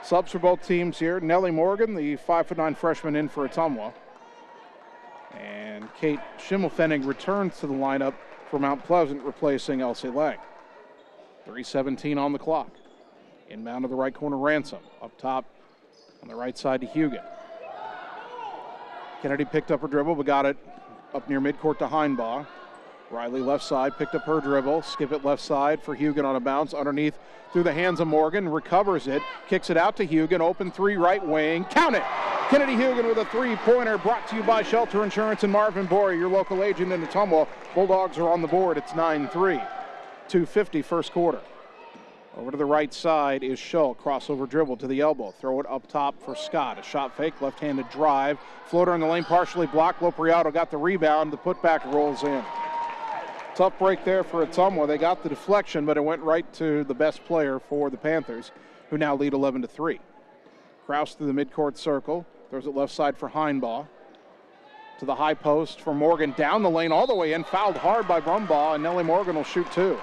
Subs for both teams here. Nellie Morgan, the 5'9" freshman, in for Ottumwa. And Kate Schimmelfennig returns to the lineup for Mount Pleasant, replacing Elsie Lang. 3:17 on the clock. Inbound to the right corner, Ransom. Up top on the right side to Hugen. Kennedy picked up her dribble, but got it up near midcourt to Heinbach. Riley left side, picked up her dribble, skip it left side for Hugan on a bounce, underneath through the hands of Morgan, recovers it, kicks it out to Hugan, open three right wing, count it! Kennedy Hugan with a three-pointer, brought to you by Shelter Insurance and Marvin Bory, your local agent in Ottumwa. Bulldogs are on the board, it's 9-3, 2:50 first quarter. Over to the right side is Shull, crossover dribble to the elbow, throw it up top for Scott, a shot fake, left-handed drive, floater in the lane, partially blocked, Lopriato got the rebound, the putback rolls in. Tough break there for Ottumwa. They got the deflection, but it went right to the best player for the Panthers, who now lead 11-3. Kraus through the midcourt circle, throws it left side for Heinbaugh. To the high post for Morgan, down the lane, all the way in, fouled hard by Brumbaugh, and Nellie Morgan will shoot two.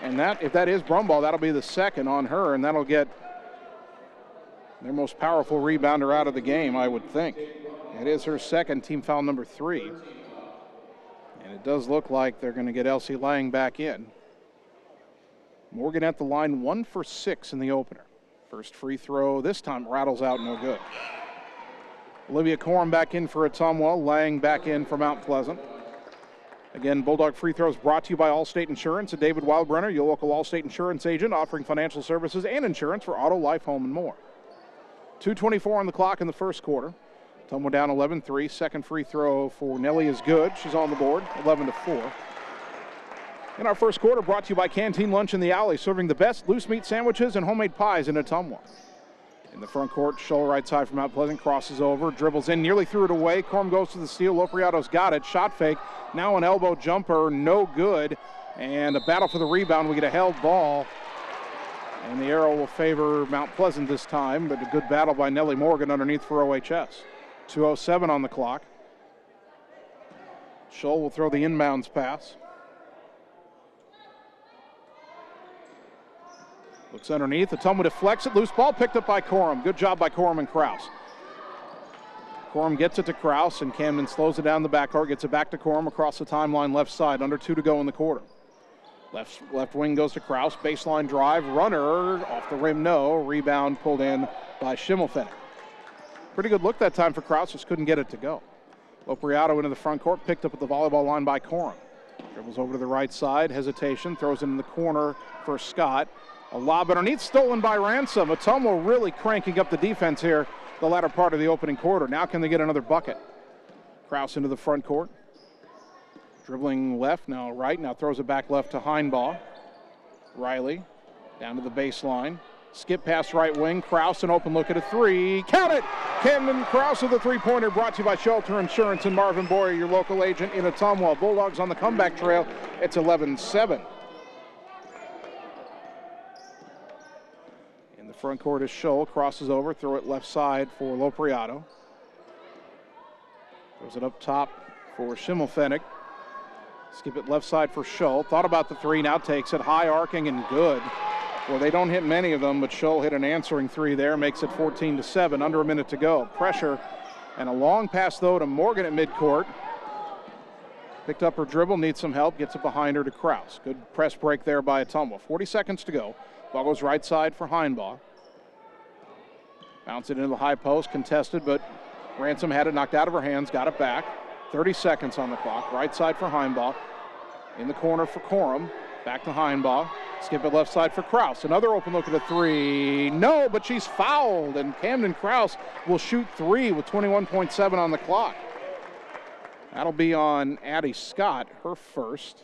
And that, if that is Brumbaugh, that'll be the second on her, and that'll get their most powerful rebounder out of the game, I would think. It is her second, team foul number 3. And it does look like they're going to get Elsie Lang back in. Morgan at the line, 1 for 6 in the opener. First free throw this time rattles out, no good. Olivia Corum back in for Ottumwa, Lang back in for Mount Pleasant. Again, Bulldog free throws brought to you by Allstate Insurance and David Wildbrenner, your local Allstate Insurance agent, offering financial services and insurance for auto, life, home, and more. 2:24 on the clock in the first quarter. Ottumwa down 11-3. Second free throw for Nellie is good. She's on the board, 11-4. In our first quarter, brought to you by Canteen Lunch in the Alley, serving the best loose meat sandwiches and homemade pies in Ottumwa. In the front court, Shull right side from Mount Pleasant, crosses over, dribbles in, nearly threw it away. Corum goes to the steal. Lopriato's got it. Shot fake. Now an elbow jumper, no good. And a battle for the rebound. We get a held ball. And the arrow will favor Mount Pleasant this time, but a good battle by Nellie Morgan underneath for OHS. 2:07 on the clock. Shull will throw the inbounds pass. Looks underneath. Ottumwa deflects it. Loose ball picked up by Corum. Good job by Corum and Kraus. Corum gets it to Kraus, and Camden slows it down the backcourt. Gets it back to Corum across the timeline left side. Under 2 to go in the quarter. Left wing goes to Kraus. Baseline drive. Runner off the rim. No. Rebound pulled in by Schimmelfennig. Pretty good look that time for Kraus. Just couldn't get it to go. Lopriato into the front court. Picked up at the volleyball line by Corum. Dribbles over to the right side. Hesitation. Throws it in the corner for Scott. A lob underneath, stolen by Ransom. Ottumwa really cranking up the defense here the latter part of the opening quarter. Now can they get another bucket? Kraus into the front court. Dribbling left, now right. Now throws it back left to Heinbaugh. Riley down to the baseline. Skip pass right wing. Kraus an open look at a three. Count it! Camden Kraus with a three-pointer, brought to you by Shelter Insurance and Marvin Boyer, your local agent in Ottumwa. Bulldogs on the comeback trail. It's 11-7. Front court is Shull, crosses over, throw it left side for Lopriato. Throws it up top for Schimmelfennig. Skip it left side for Shull. Thought about the three, now takes it high, arcing, and good. Well, they don't hit many of them, but Shull hit an answering three there, makes it 14-7, under a minute to go. Pressure, and a long pass, though, to Morgan at midcourt. Picked up her dribble, needs some help, gets it behind her to Kraus. Good press break there by Ottumwa. 40 seconds to go. Ball goes right side for Heinbaugh. Bounce it into the high post, contested, but Ransom had it knocked out of her hands, got it back. 30 seconds on the clock. Right side for Heinbaugh. In the corner for Corum. Back to Heinbaugh. Skip it left side for Kraus. Another open look at a three. No, but she's fouled, and Camden Kraus will shoot three with 21.7 on the clock. That'll be on Addie Scott, her first.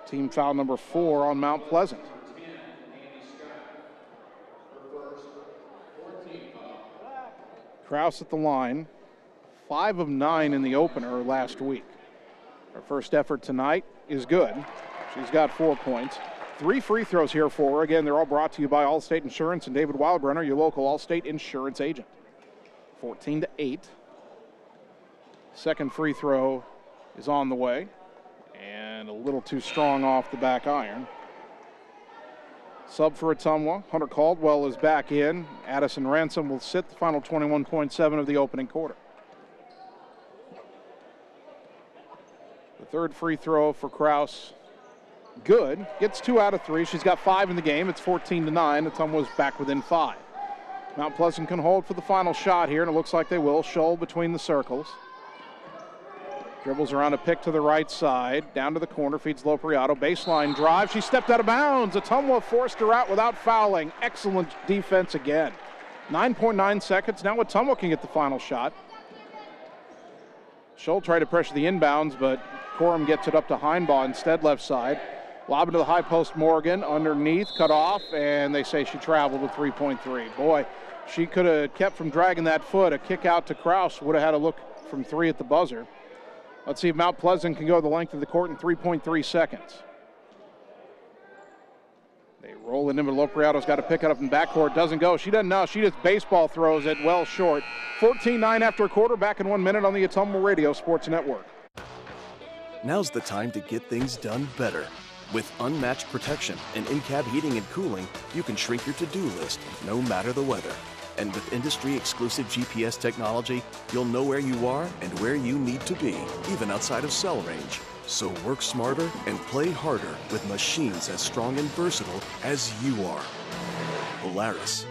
Team foul number 4 on Mount Pleasant. Kraus at the line, 5 of 9 in the opener last week. Her first effort tonight is good. She's got 4 points. 3 free throws here for her. Again, they're all brought to you by Allstate Insurance and David Wildbrenner, your local Allstate Insurance agent. 14-8. Second free throw is on the way, and a little too strong off the back iron. Sub for Ottumwa. Hunter Caldwell is back in. Addison Ransom will sit the final 21.7 of the opening quarter. The third free throw for Kraus, good. Gets 2 out of 3. She's got 5 in the game. It's 14-9. Ottumwa's back within 5. Mount Pleasant can hold for the final shot here, and it looks like they will. Shull between the circles. Dribbles around a pick to the right side, down to the corner, feeds Lopriato, baseline drive. She stepped out of bounds. Ottumwa forced her out without fouling. Excellent defense again. 9.9 seconds. Now Ottumwa can get the final shot. Scholl tried to pressure the inbounds, but Corum gets it up to Heinbaugh instead, left side. Lob into the high post, Morgan, underneath, cut off, and they say she traveled with 3.3. Boy, she could have kept from dragging that foot. A kick out to Kraus would have had a look from 3 at the buzzer. Let's see if Mount Pleasant can go the length of the court in 3.3 seconds. They roll it into Lopriato's got to pick it up in backcourt. Doesn't go. She doesn't know. She just baseball throws it well short. 14-9 after a quarter. Back in 1 minute on the Ottumwa Radio Sports Network. Now's the time to get things done better. With unmatched protection and in-cab heating and cooling, you can shrink your to-do list no matter the weather. And with industry-exclusive GPS technology, you'll know where you are and where you need to be, even outside of cell range. So work smarter and play harder with machines as strong and versatile as you are. Polaris.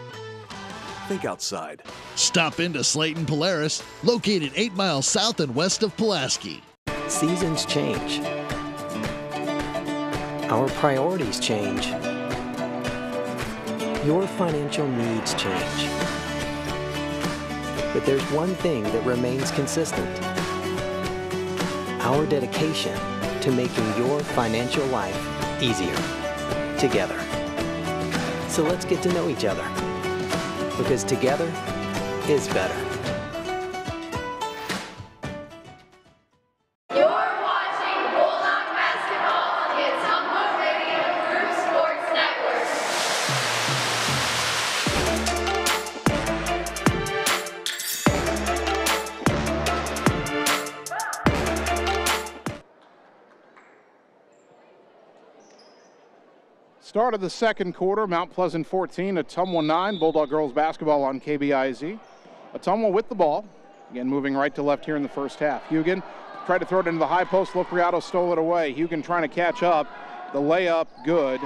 Think outside. Stop into Slayton Polaris, located 8 miles south and west of Pulaski. Seasons change. Our priorities change. Your financial needs change. But there's one thing that remains consistent. Our dedication to making your financial life easier together. So let's get to know each other, because together is better. You're watching Bulldog basketball on the Ottumwa Radio Group Sports Network. Start of the second quarter, Mount Pleasant 14, Ottumwa 9. Bulldog girls basketball on KBIZ. Ottumwa with the ball. Again, moving right to left here in the first half. Hugan tried to throw it into the high post. Lopriato stole it away. Hugan trying to catch up. The layup, good.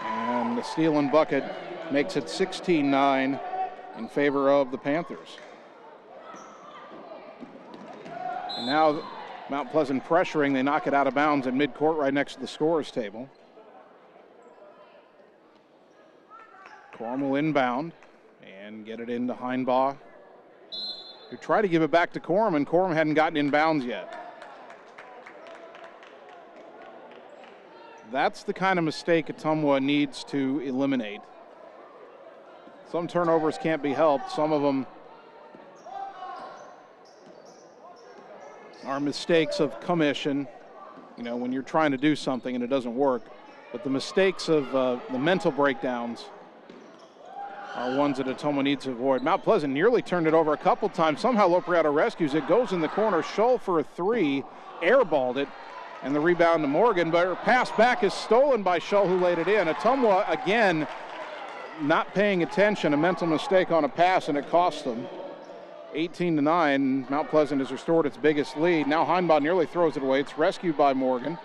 And the steal and bucket makes it 16-9 in favor of the Panthers. And now Mount Pleasant pressuring. They knock it out of bounds at midcourt right next to the scorer's table. Corum will inbound and get it into Heinbaugh, who tried to give it back to Corum, and Corum hadn't gotten inbounds yet. That's the kind of mistake Ottumwa needs to eliminate. Some turnovers can't be helped. Some of them are mistakes of commission, you know, when you're trying to do something and it doesn't work. But the mistakes of the mental breakdowns are ones that Ottumwa needs to avoid. Mount Pleasant nearly turned it over a couple times. Somehow Lopriato rescues it, goes in the corner. Scholl for a 3, airballed it, and the rebound to Morgan, but her pass back is stolen by Scholl, who laid it in. Ottumwa, again, not paying attention, a mental mistake on a pass, and it cost them. 18-9, Mount Pleasant has restored its biggest lead. Now Heinbaugh nearly throws it away. It's rescued by Morgan.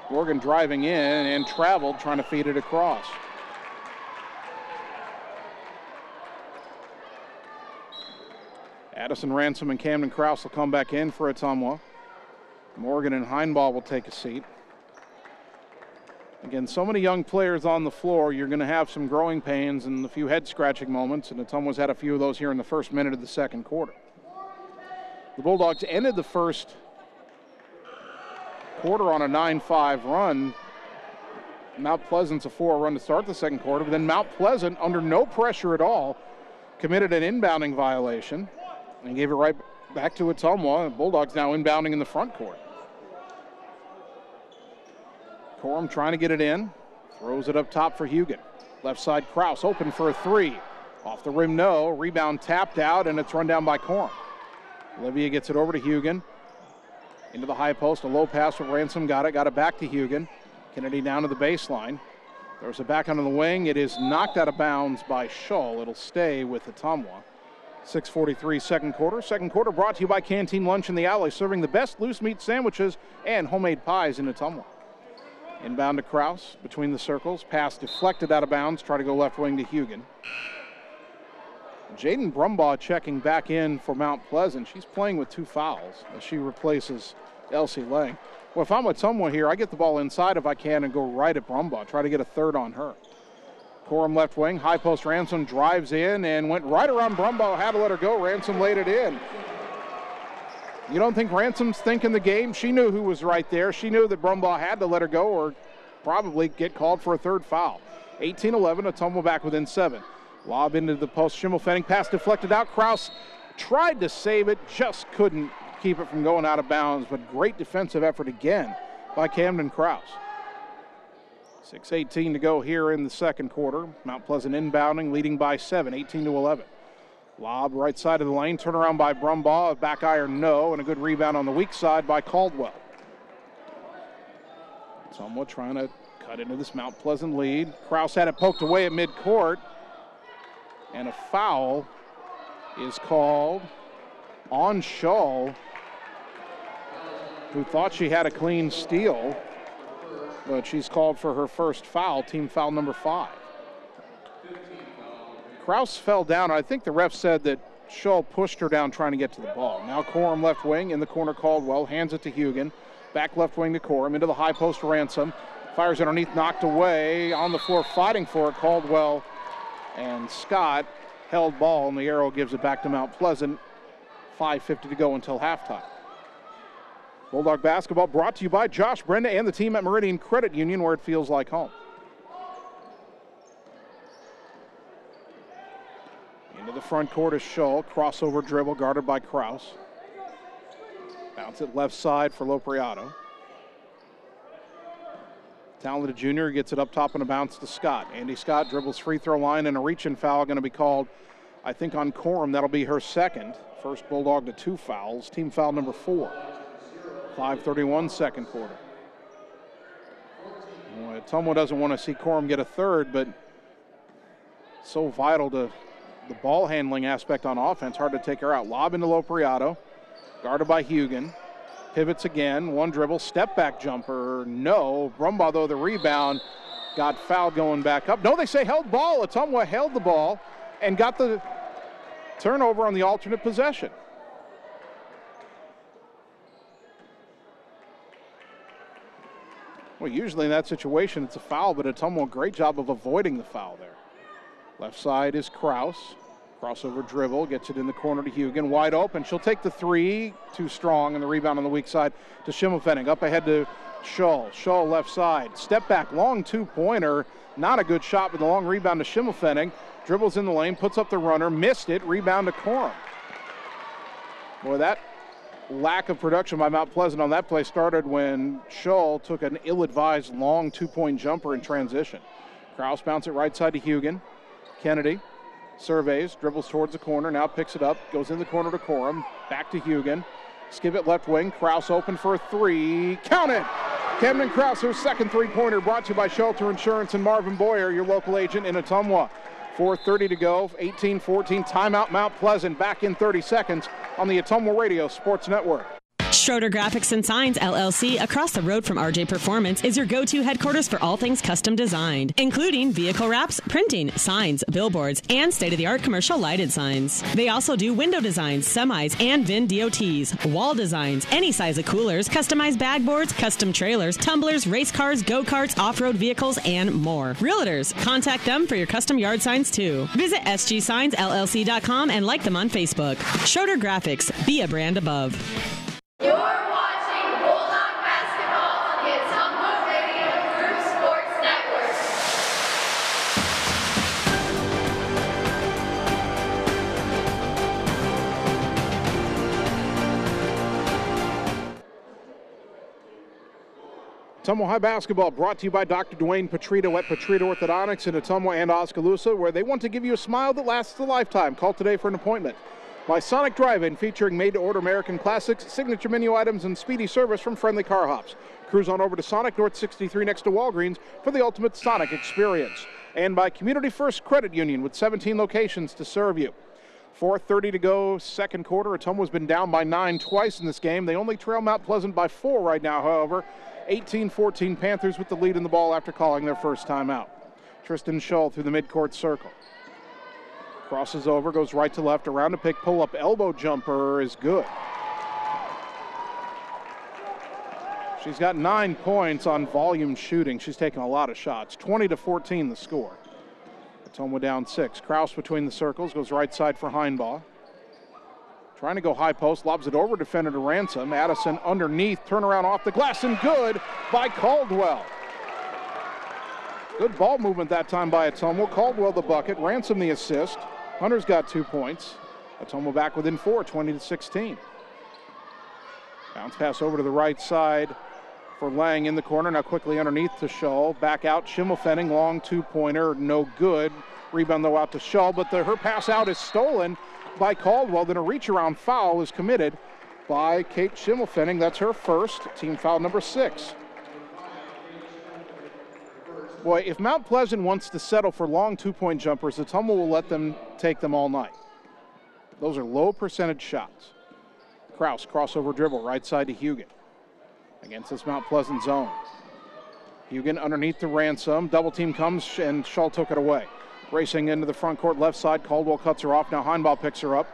Morgan driving in and traveled, trying to feed it across. Addison Ransom and Camden Kraus will come back in for Ottumwa. Morgan and Heinbaugh will take a seat. Again, so many young players on the floor, you're going to have some growing pains and a few head-scratching moments, and Ottumwa's had a few of those here in the first minute of the second quarter. The Bulldogs ended the first quarter on a 9-5 run. Mount Pleasant's a 4 run to start the second quarter, but then Mount Pleasant, under no pressure at all, committed an inbounding violation and gave it right back to Ottumwa. Bulldogs now inbounding in the front court. Corum trying to get it in. Throws it up top for Hugan. Left side, Kraus open for a 3. Off the rim, no. Rebound tapped out, and it's run down by Corum. Olivia gets it over to Hugan. Into the high post. A low pass with Ransom. Got it back to Hugan. Kennedy down to the baseline. Throws it back onto the wing. It is knocked out of bounds by Scholl. It'll stay with Ottumwa. 6:43 second quarter. Second quarter brought to you by Canteen Lunch in the Alley, serving the best loose meat sandwiches and homemade pies in Ottumwa. Inbound to Kraus between the circles. Pass deflected out of bounds. Try to go left wing to Hugan. Jaden Brumbaugh checking back in for Mount Pleasant. She's playing with 2 fouls as she replaces Elsie Lang. Well, if I'm Ottumwa here, I get the ball inside if I can and go right at Brumbaugh, try to get a third on her. Corum left wing, high post Ransom drives in and went right around Brumbaugh, had to let her go. Ransom laid it in. You don't think Ransom's thinking the game? She knew who was right there. She knew that Brumbaugh had to let her go or probably get called for a third foul. 18-11, Ottumwa back within 7. Lob into the post, Schimmelfennig, pass deflected out. Kraus tried to save it, just couldn't keep it from going out of bounds, but great defensive effort again by Camden Kraus. 6:18 to go here in the second quarter. Mount Pleasant inbounding, leading by 7, 18-11. Lob right side of the lane, turnaround by Brumbaugh, back iron no, and a good rebound on the weak side by Caldwell. Ottumwa trying to cut into this Mount Pleasant lead. Kraus had it poked away at midcourt, and a foul is called on Shaw, who thought she had a clean steal, but she's called for her first foul, team foul number 5. Kraus fell down. I think the ref said that Shaw pushed her down trying to get to the ball. Now Corum left wing, in the corner Caldwell, hands it to Hugan. Back left wing to Corum, into the high post Ransom. Fires underneath, knocked away, on the floor fighting for it. Caldwell and Scott held ball, and the arrow gives it back to Mount Pleasant. 5:50 to go until halftime. Bulldog basketball brought to you by Josh Brenda and the team at Meridian Credit Union, where it feels like home. Into the front court is Shull. Crossover dribble guarded by Kraus. Bounce it left side for Lopriato. Talented junior gets it up top and a bounce to Scott. Andy Scott dribbles free throw line, and a reach-in foul going to be called, I think, on Corum. That'll be her second. First Bulldog to 2 fouls. Team foul number 4. 5:31 second quarter. Well, Ottumwa doesn't want to see Corum get a third, but so vital to the ball handling aspect on offense. Hard to take her out. Lob into Lopriato. Guarded by Hugan. Pivots again. One dribble. Step back jumper. No. Brumbaugh, though, the rebound. Got fouled going back up. No, they say held ball. Ottumwa held the ball and got the turnover on the alternate possession. Well, usually in that situation it's a foul, but Ottumwa, great job of avoiding the foul there. Left side is Kraus. Crossover dribble, gets it in the corner to Hugan. Wide open. She'll take the 3. Too strong, and the rebound on the weak side to Schimmelfennig. Up ahead to Shull. Shull left side. Step back, long 2-pointer. Not a good shot, but the long rebound to Schimmelfennig. Dribbles in the lane, puts up the runner, missed it. Rebound to Corum. Boy, that lack of production by Mount Pleasant on that play started when Shull took an ill-advised long 2-point jumper in transition. Kraus bounce it right side to Hugan. Kennedy surveys, dribbles towards the corner, now picks it up, goes in the corner to Corum, back to Hugan. Skip it left wing, Kraus open for a 3. Count it! Camden Kraus, her second 3-pointer, brought to you by Shelter Insurance and Marvin Boyer, your local agent in Ottumwa. 4:30 to go, 18-14, timeout Mount Pleasant, back in 30 seconds on the Ottumwa Radio Sports Network. Schroeder Graphics and Signs, LLC, across the road from RJ Performance, is your go-to headquarters for all things custom designed, including vehicle wraps, printing, signs, billboards, and state-of-the-art commercial lighted signs. They also do window designs, semis, and VIN DOTs, wall designs, any size of coolers, customized bag boards, custom trailers, tumblers, race cars, go-karts, off-road vehicles, and more. Realtors, contact them for your custom yard signs, too. Visit sgsignsllc.com and like them on Facebook. Schroeder Graphics, be a brand above. You're watching Bulldog basketball on the Ottumwa Radio Group Sports Network. Ottumwa High basketball brought to you by Dr. Dwayne Petrito at Petrito Orthodontics in Ottumwa and Oskaloosa, where they want to give you a smile that lasts a lifetime. Call today for an appointment. By Sonic Drive-In, featuring made-to-order American classics, signature menu items, and speedy service from friendly car hops. Cruise on over to Sonic North 63 next to Walgreens for the ultimate Sonic experience. And by Community First Credit Union with 17 locations to serve you. 4:30 to go, second quarter. Ottumwa's been down by 9 twice in this game. They only trail Mount Pleasant by 4 right now, however. 18-14 Panthers with the lead in the ball after calling their first timeout. Tristan Shull through the midcourt circle. Crosses over, goes right to left, around to pick, pull-up elbow jumper is good. She's got 9 points on volume shooting. She's taken a lot of shots. 20-14 the score. Ottumwa down 6. Kraus between the circles, goes right side for Heinbaugh. Trying to go high post, lobs it over, defender to Ransom. Addison underneath, turnaround off the glass, and good by Caldwell. Good ball movement that time by Ottumwa. Caldwell the bucket, Ransom the assist. Hunter's got 2 points. Ottumwa back within 4, 20-16. Bounce pass over to the right side for Lang in the corner. Now quickly underneath to Shull. Back out, Schimmelfenning, long 2-pointer, no good. Rebound though out to Shull, but her pass out is stolen by Caldwell. Then a reach-around foul is committed by Kate Schimmelfenning. That's her first, team foul number 6. Boy, if Mount Pleasant wants to settle for long 2-point jumpers, Ottumwa will let them take them all night. Those are low percentage shots. Kraus, crossover dribble, right side to Hugan. Against this Mount Pleasant zone. Hugan underneath to Ransom. Double team comes and Shull took it away. Racing into the front court left side. Caldwell cuts her off. Now Heinbaugh picks her up.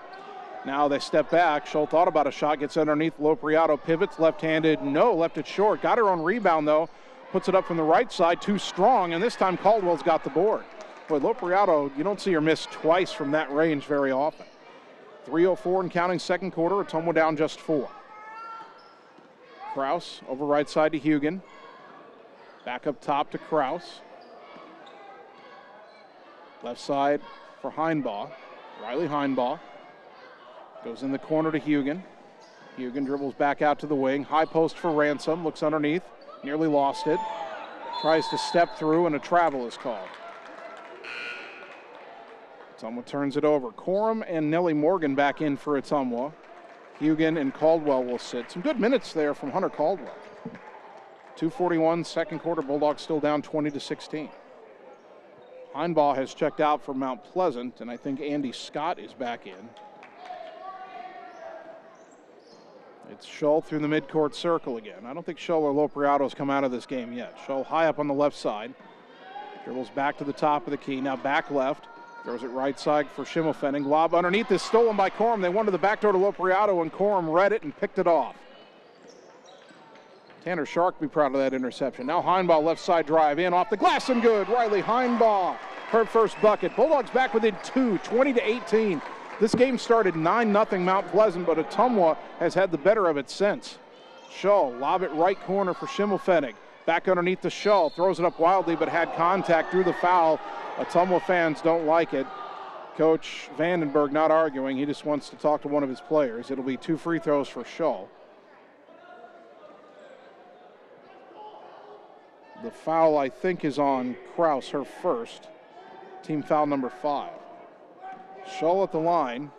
Now they step back. Shull thought about a shot. Gets underneath. Lopriato pivots. Left-handed. No, left it short. Got her own rebound though. Puts it up from the right side. Too strong. And this time Caldwell's got the board. Boy, Lopriato, you don't see her miss twice from that range very often. 3:04 and counting second quarter. Ottumwa down just 4. Kraus over right side to Hugan. Back up top to Kraus. Left side for Heinbaugh. Riley Heinbaugh. Goes in the corner to Hugan. Hugan dribbles back out to the wing. High post for Ransom. Looks underneath. Nearly lost it. Tries to step through and a travel is called. Ottumwa turns it over. Corum and Nellie Morgan back in for Ottumwa. Hugan and Caldwell will sit. Some good minutes there from Hunter Caldwell. 2:41 second quarter. Bulldogs still down 20-16. Heinbaugh has checked out for Mount Pleasant, and I think Andy Scott is back in. It's Shull through the midcourt circle again. I don't think Shull or Lopriato's come out of this game yet. Shull high up on the left side. Dribbles back to the top of the key. Now back left. Throws it right side for Schimmelfenning. Lob underneath is stolen by Corum. They went to the back door to Lopriato, and Corum read it and picked it off. Tanner Shark be proud of that interception. Now Heinbaugh left side drive in off the glass and good. Riley Heinbaugh, her first bucket. Bulldogs back within 2, 20-18. This game started 9-0 Mount Pleasant, but Ottumwa has had the better of it since. Shull, lob it right corner for Schimmelfennig. Back underneath the Shull, throws it up wildly, but had contact, drew the foul. Ottumwa fans don't like it. Coach Vandenberg not arguing. He just wants to talk to one of his players. It'll be 2 free throws for Shull. The foul, I think, is on Kraus, her first. Team foul number 5. Shull at the line.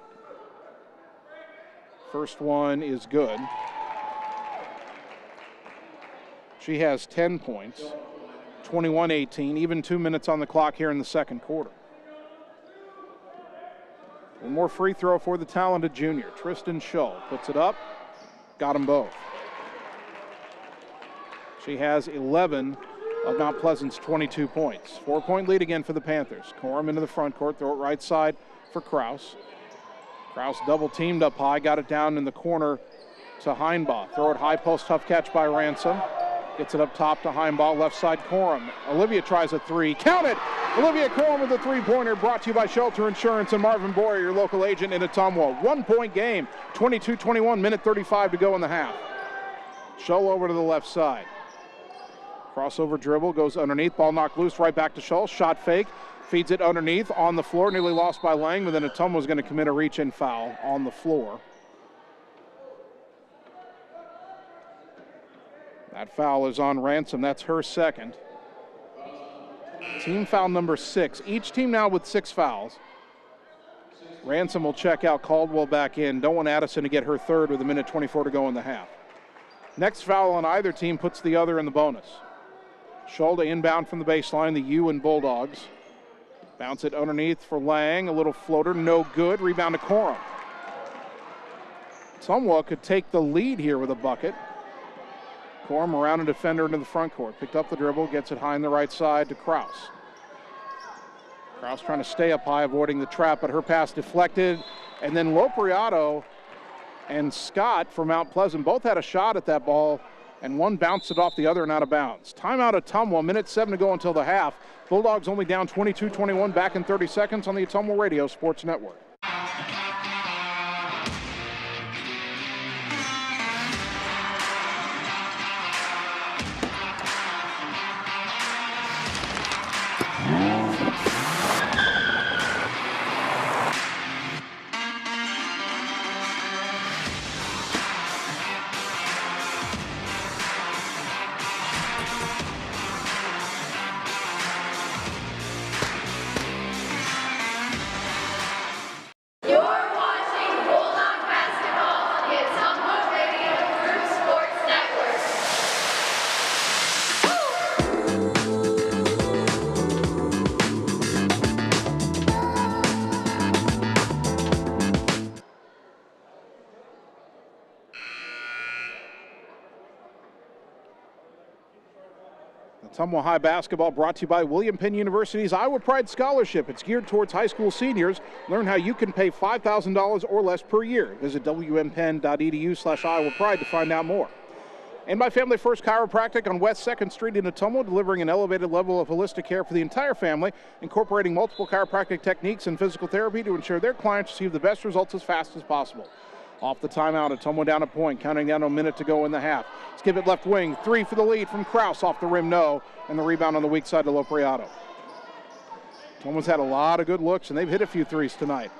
First one is good. She has 10 points. 21-18, even 2 minutes on the clock here in the second quarter. One more free throw for the talented junior. Tristan Shull puts it up, got them both. She has 11 of Mount Pleasant's 22 points. 4-point lead again for the Panthers. Corum into the front court, throw it right side for Kraus. Kraus double teamed up high, got it down in the corner to Heinbaugh. Throw it high post, tough catch by Ransom. Gets it up top to Heinbaugh, left side Corum. Olivia tries a 3. Count it! Olivia Corum with a 3-pointer, brought to you by Shelter Insurance and Marvin Boyer, your local agent in Ottumwa. 1-point game, 22-21, minute 35 to go in the half. Shull over to the left side. Crossover dribble, goes underneath, ball knocked loose, right back to Shull. Shot fake, feeds it underneath, on the floor, nearly lost by Lang, but then Ottumwa's going to commit a reach-in foul on the floor. That foul is on Ransom. That's her second. Team foul number 6. Each team now with 6 fouls. Ransom will check out, Caldwell back in. Don't want Addison to get her third with 1:24 to go in the half. Next foul on either team puts the other in the bonus. Shull to inbound from the baseline, the U and Bulldogs. Bounce it underneath for Lang. A little floater, no good. Rebound to Corum. Ottumwa could take the lead here with a bucket. Corum around a defender into the front court. Picked up the dribble, gets it high on the right side to Kraus. Kraus trying to stay up high, avoiding the trap, but her pass deflected. And then Lopriato and Scott from Mount Pleasant both had a shot at that ball, and one bounced it off the other and out of bounds. Timeout Ottumwa, minute 7 to go until the half. Bulldogs only down 22-21, back in 30 seconds on the Ottumwa Radio Sports Network. You're watching Bulldog basketball on the Ottumwa Radio Group Sports Network. Ottumwa High basketball brought to you by William Penn University's Iowa Pride Scholarship. It's geared towards high school seniors. Learn how you can pay $5,000 or less per year. Visit wmpenn.edu/Iowa Pride to find out more. And by Family First Chiropractic on West 2nd Street in Ottumwa, delivering an elevated level of holistic care for the entire family, incorporating multiple chiropractic techniques and physical therapy to ensure their clients receive the best results as fast as possible. Off the timeout, Ottumwa down a point, counting down a minute to go in the half. Skip it left wing, 3 for the lead from Kraus, off the rim, no, and the rebound on the weak side to Lopriato. Ottumwa's had a lot of good looks, and they've hit a few threes tonight.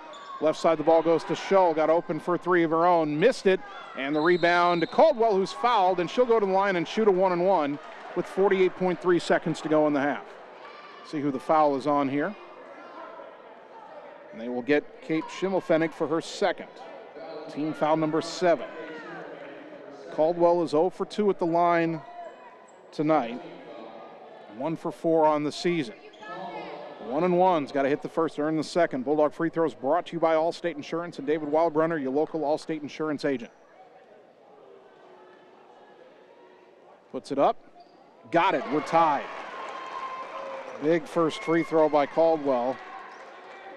Left side, the ball goes to Shull, got open for a 3 of her own, missed it, and the rebound to Caldwell, who's fouled, and she'll go to the line and shoot a 1-and-1 with 48.3 seconds to go in the half. See who the foul is on here. And they will get Kate Schimmelfennig for her second. Team foul number 7. Caldwell is 0 for 2 at the line tonight. 1 for 4 on the season. 1-and-1's got to hit the first, earn the second. Bulldog free throws brought to you by Allstate Insurance and David Wildbrunner, your local Allstate Insurance agent. Puts it up. Got it. We're tied. Big first free throw by Caldwell.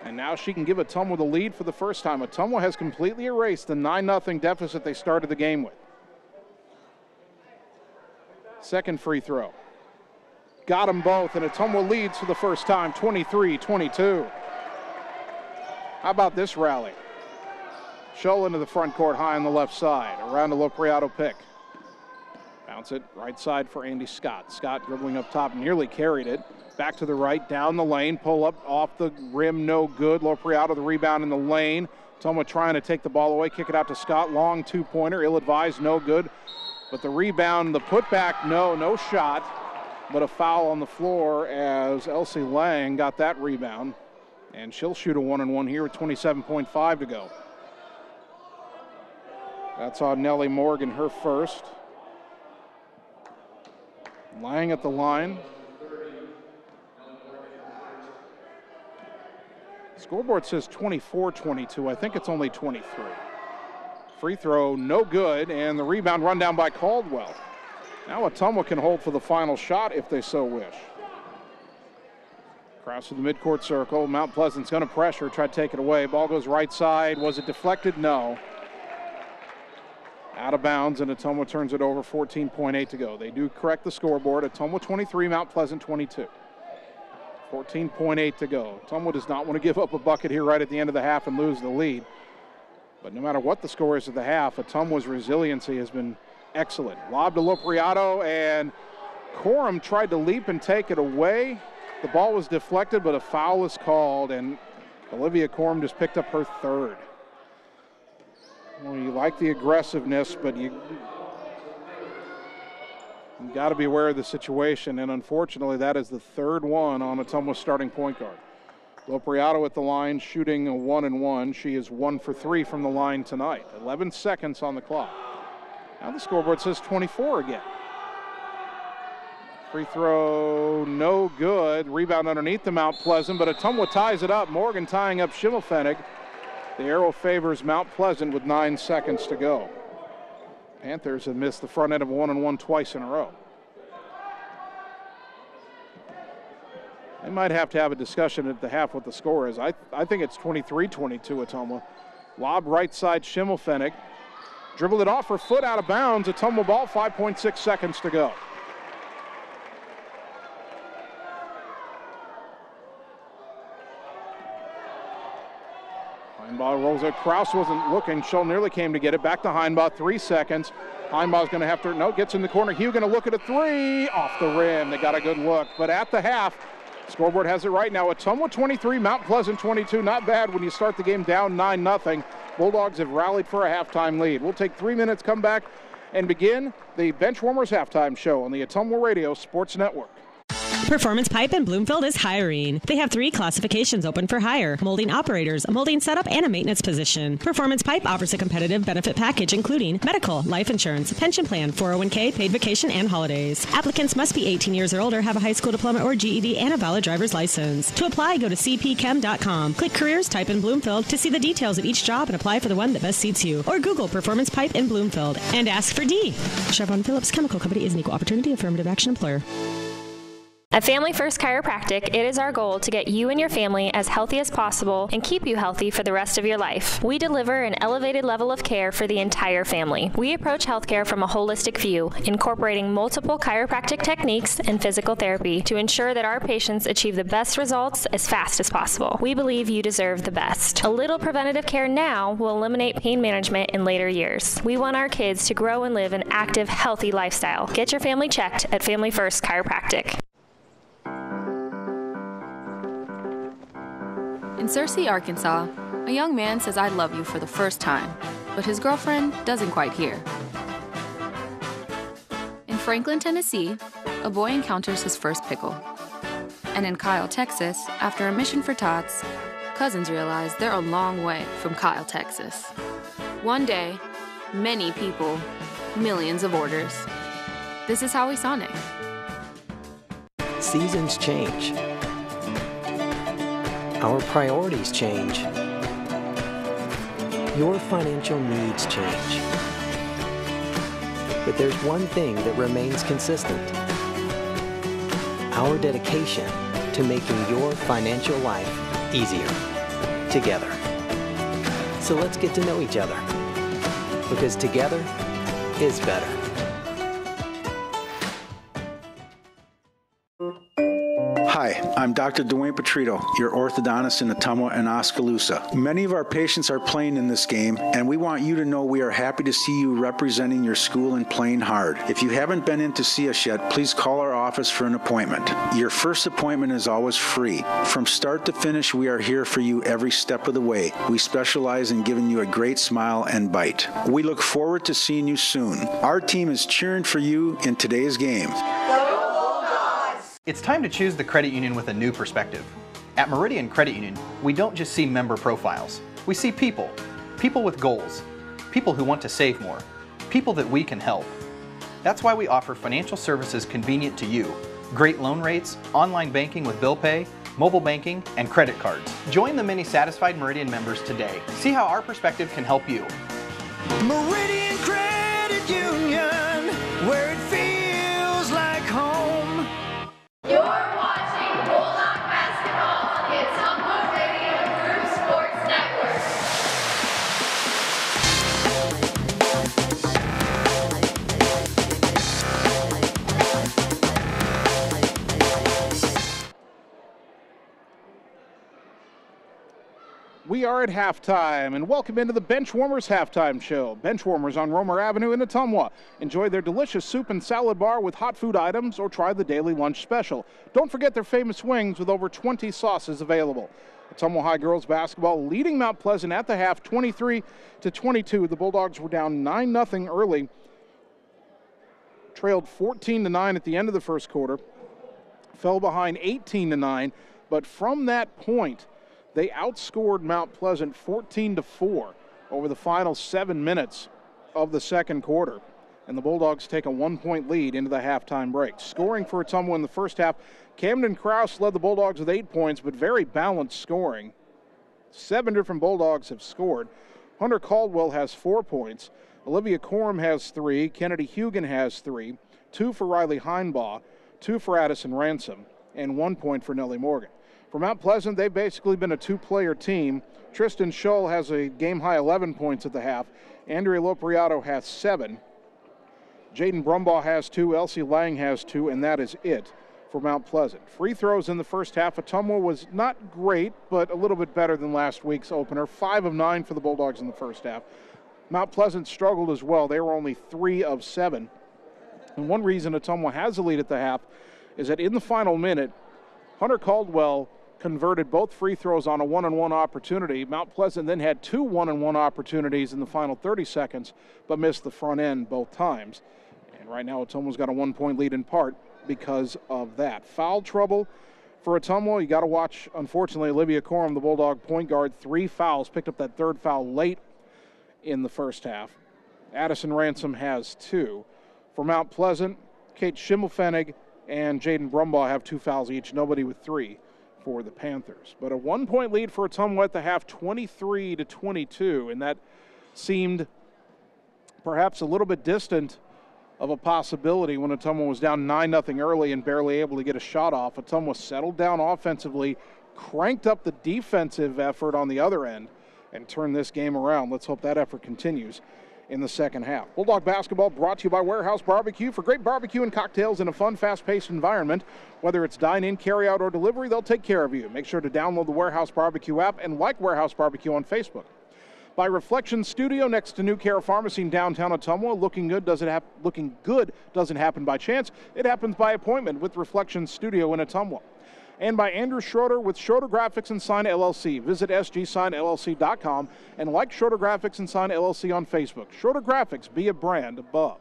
And now she can give Ottumwa the lead for the first time. Ottumwa has completely erased the 9-0 deficit they started the game with. Second free throw. Got them both, and Ottumwa leads for the first time, 23-22. How about this rally? Shull into the front court, high on the left side. Around the Lopriato pick. Bounce it right side for Andy Scott. Scott dribbling up top, nearly carried it. Back to the right, down the lane, pull up off the rim, no good. Lopriato the rebound in the lane. Ottumwa trying to take the ball away, kick it out to Scott. Long two-pointer, ill-advised, no good. But the rebound, the putback, no shot. But a foul on the floor as Elsie Lang got that rebound. And she'll shoot a 1-and-1 here with 27.5 to go. That's on Nellie Morgan, her first. Lang at the line. Scoreboard says 24-22. I think it's only 23. Free throw, no good, and the rebound run down by Caldwell. Now Ottumwa can hold for the final shot if they so wish. Cross to the midcourt circle. Mount Pleasant's going to pressure, try to take it away. Ball goes right side. Was it deflected? No. Out of bounds, and Ottumwa turns it over. 14.8 to go. They do correct the scoreboard. Ottumwa 23, Mount Pleasant 22. 14.8 to go. Ottumwa does not want to give up a bucket here right at the end of the half and lose the lead. But no matter what the score is at the half, Ottumwa's resiliency has been excellent. Lob to Lopriato, and Corum tried to leap and take it away. The ball was deflected, but a foul is called, and Olivia Corum just picked up her third. Well, you like the aggressiveness, but you've got to be aware of the situation, and unfortunately that is the third one on Ottumwa's starting point guard. Lopriato at the line, shooting a 1-and-1. She is 1 for 3 from the line tonight. 11 seconds on the clock. Now the scoreboard says 24 again. Free throw, no good. Rebound underneath the Mount Pleasant, but Ottumwa ties it up. Morgan tying up Schimmelfennig. The arrow favors Mount Pleasant with 9 seconds to go. Panthers have missed the front end of a 1-and-1 twice in a row. They might have to have a discussion at the half what the score is. I think it's 23-22 Ottumwa. Lob right side, Schimmelfennig. Dribbled it off her foot out of bounds. Ottumwa ball, 5.6 seconds to go. Heinbaugh rolls it. Kraus wasn't looking. Schull nearly came to get it. Back to Heinbaugh, 3 seconds. Heinbaugh's going to have to, no, gets in the corner. Hugh going to look at a three. Off the rim. They got a good look. But at the half, scoreboard has it right now. Ottumwa 23, Mount Pleasant 22. Not bad when you start the game down 9-0. Bulldogs have rallied for a halftime lead. We'll take 3 minutes, come back, and begin the Benchwarmers halftime show on the Ottumwa Radio Sports Network. Performance Pipe in Bloomfield is hiring. They have 3 classifications open for hire: molding operators, molding setup, and a maintenance position. Performance Pipe offers a competitive benefit package including medical, life insurance, pension plan, 401k, paid vacation, and holidays. Applicants must be 18 years or older, have a high school diploma or GED, and a valid driver's license. To apply, go to cpchem.com. Click Careers, type in Bloomfield to see the details of each job and apply for the one that best suits you. Or Google Performance Pipe in Bloomfield and ask for D. Chevron Phillips Chemical Company is an equal opportunity affirmative action employer. At Family First Chiropractic, it is our goal to get you and your family as healthy as possible and keep you healthy for the rest of your life. We deliver an elevated level of care for the entire family. We approach healthcare from a holistic view, incorporating multiple chiropractic techniques and physical therapy to ensure that our patients achieve the best results as fast as possible. We believe you deserve the best. A little preventative care now will eliminate pain management in later years. We want our kids to grow and live an active, healthy lifestyle. Get your family checked at Family First Chiropractic. In Searcy, Arkansas, a young man says I love you for the first time, but his girlfriend doesn't quite hear. In Franklin, Tennessee, a boy encounters his first pickle. And in Kyle, Texas, after a mission for tots, cousins realize they're a long way from Kyle, Texas. One day, many people, millions of orders. This is Howie Sonic. Seasons change. Our priorities change. Your financial needs change. But there's one thing that remains consistent: our dedication to making your financial life easier together. So let's get to know each other, because together is better. Hi, I'm Dr. Dwayne Petrito, your orthodontist in Ottumwa and Oskaloosa. Many of our patients are playing in this game, and we want you to know we are happy to see you representing your school and playing hard. If you haven't been in to see us yet, please call our office for an appointment. Your first appointment is always free. From start to finish, we are here for you every step of the way. We specialize in giving you a great smile and bite. We look forward to seeing you soon. Our team is cheering for you in today's game. It's time to choose the credit union with a new perspective. At Meridian Credit Union, we don't just see member profiles. We see people. People with goals. People who want to save more. People that we can help. That's why we offer financial services convenient to you. Great loan rates, online banking with bill pay, mobile banking, and credit cards. Join the many satisfied Meridian members today. See how our perspective can help you. Meridian Credit Union, where it feels like home. You're watching Bulldog basketball on the Ottumwa Radio Group Sports Network. We are at halftime, and welcome into the Benchwarmers halftime show. Benchwarmers on Romer Avenue in Ottumwa. Enjoy their delicious soup and salad bar with hot food items, or try the daily lunch special. Don't forget their famous wings with over 20 sauces available. Ottumwa High girls basketball leading Mount Pleasant at the half, 23-22. The Bulldogs were down 9-0 early, trailed 14-9 at the end of the first quarter, fell behind 18-9, but from that point, they outscored Mount Pleasant 14-4 over the final 7 minutes of the second quarter. And the Bulldogs take a 1-point lead into the halftime break. Scoring for Ottumwa in the first half, Camden Krause led the Bulldogs with 8 points, but very balanced scoring. 7 different Bulldogs have scored. Hunter Caldwell has 4 points. Olivia Corum has 3. Kennedy Hugan has 3. 2 for Riley Heinbaugh. 2 for Addison Ransom. and 1 point for Nellie Morgan. For Mount Pleasant, they've basically been a two-player team. Tristan Scholl has a game-high 11 points at the half. Andrea Lopriato has 7. Jaden Brumbaugh has 2. Elsie Lang has 2, and that is it for Mount Pleasant. Free throws in the first half. Ottumwa was not great, but a little bit better than last week's opener. 5 of 9 for the Bulldogs in the first half. Mount Pleasant struggled as well. They were only 3 of 7. And one reason Ottumwa has a lead at the half is that in the final minute, Hunter Caldwell converted both free throws on a one-on-one opportunity. Mount Pleasant then had 2 one-on-one opportunities in the final 30 seconds, but missed the front end both times. And right now, Ottumwa's got a 1-point lead in part because of that. Foul trouble for Ottumwa. You got to watch, unfortunately, Olivia Corum, the Bulldog point guard, 3 fouls, picked up that 3rd foul late in the first half. Addison Ransom has 2. For Mount Pleasant, Kate Schimmelfennig and Jaden Brumbaugh have 2 fouls each, nobody with 3 for the Panthers. But a 1-point lead for Ottumwa at the half, 23-22, and that seemed perhaps a little bit distant of a possibility when Ottumwa was down 9-0 early and barely able to get a shot off. Ottumwa settled down offensively, cranked up the defensive effort on the other end, and turned this game around. Let's hope that effort continues in the second half. Bulldog basketball brought to you by Warehouse Barbecue. For great barbecue and cocktails in a fun, fast-paced environment, whether it's dine-in, carry-out, or delivery, they'll take care of you. Make sure to download the Warehouse Barbecue app and like Warehouse Barbecue on Facebook. By Reflection Studio next to New Care Pharmacy in downtown Ottumwa. Looking good doesn't happen by chance. It happens by appointment with Reflection Studio in Ottumwa. And by Andrew Schroeder with Schroeder Graphics and Sign LLC. Visit sgsignllc.com and like Schroeder Graphics and Sign LLC on Facebook. Schroeder Graphics, be a brand above.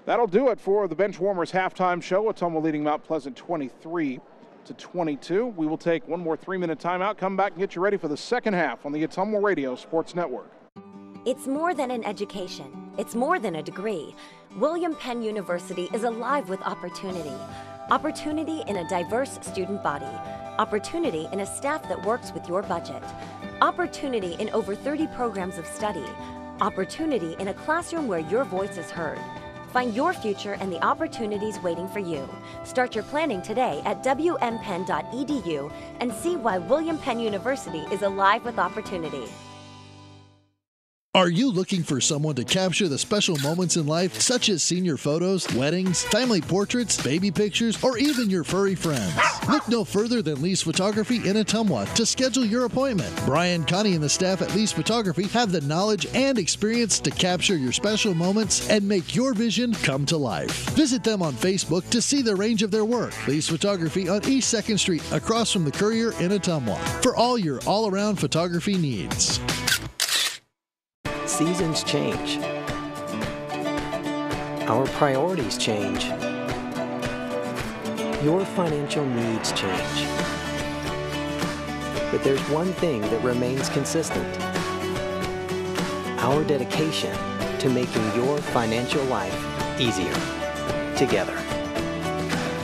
That'll do it for the Benchwarmers halftime show. Ottumwa leading Mount Pleasant 23-22. We will take one more 3-minute timeout, come back and get you ready for the second half on the Ottumwa Radio Sports Network. It's more than an education. It's more than a degree. William Penn University is alive with opportunity. Opportunity in a diverse student body. Opportunity in a staff that works with your budget. Opportunity in over 30 programs of study. Opportunity in a classroom where your voice is heard. Find your future and the opportunities waiting for you. Start your planning today at wmpenn.edu and see why William Penn University is alive with opportunity. Are you looking for someone to capture the special moments in life, such as senior photos, weddings, family portraits, baby pictures, or even your furry friends? Look no further than Lee's Photography in Ottumwa to schedule your appointment. Brian, Connie, and the staff at Lee's Photography have the knowledge and experience to capture your special moments and make your vision come to life. Visit them on Facebook to see the range of their work. Lee's Photography on East 2nd Street, across from the Courier in Ottumwa, for all your all-around photography needs. Seasons change. Our priorities change. Your financial needs change. But there's one thing that remains consistent: our dedication to making your financial life easier together.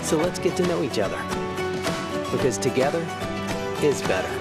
So let's get to know each other, because together is better.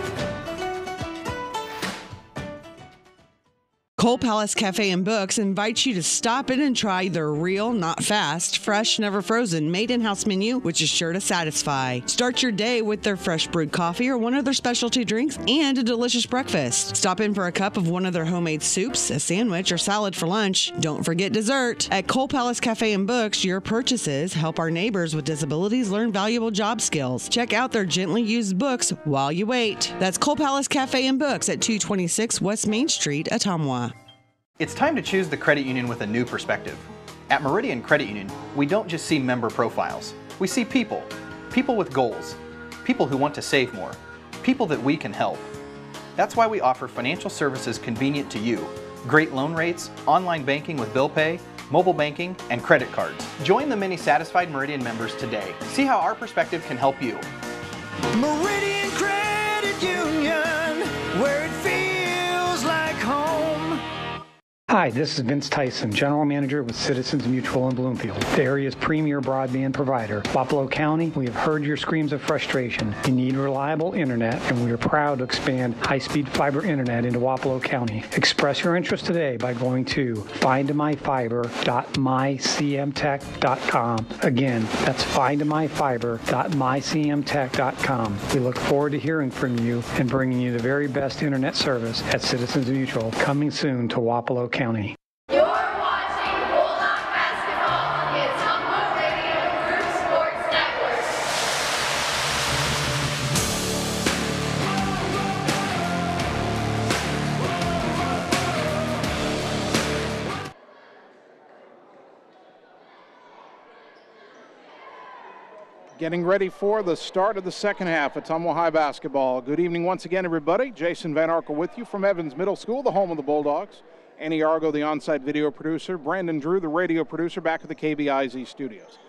Cole Palace Cafe and Books invites you to stop in and try their real, not fast, fresh, never frozen, made-in-house menu, which is sure to satisfy. Start your day with their fresh brewed coffee or one of their specialty drinks and a delicious breakfast. Stop in for a cup of one of their homemade soups, a sandwich, or salad for lunch. Don't forget dessert. At Cole Palace Cafe and Books, your purchases help our neighbors with disabilities learn valuable job skills. Check out their gently used books while you wait. That's Cole Palace Cafe and Books at 226 West Main Street, Ottumwa. It's time to choose the credit union with a new perspective. At Meridian Credit Union, we don't just see member profiles. We see people with goals, people who want to save more, people that we can help. That's why we offer financial services convenient to you, great loan rates, online banking with bill pay, mobile banking, and credit cards. Join the many satisfied Meridian members today. See how our perspective can help you. Meridian Credit Union, where it feels like home. Hi, this is Vince Tyson, General Manager with Citizens Mutual in Bloomfield, the area's premier broadband provider. Wapello County, we have heard your screams of frustration. You need reliable internet, and we are proud to expand high-speed fiber internet into Wapello County. Express your interest today by going to findmyfiber.mycmtech.com. Again, that's findmyfiber.mycmtech.com. We look forward to hearing from you and bringing you the very best internet service at Citizens Mutual, coming soon to Wapello County. You're watching Bulldog basketball on the Ottumwa Radio Group Sports Network. Getting ready for the start of the second half of Ottumwa High basketball. Good evening once again, everybody. Jason Van Arkel with you from Evans Middle School, the home of the Bulldogs. Annie Argo, the on-site video producer. Brandon Drew, the radio producer, back at the KBIZ studios.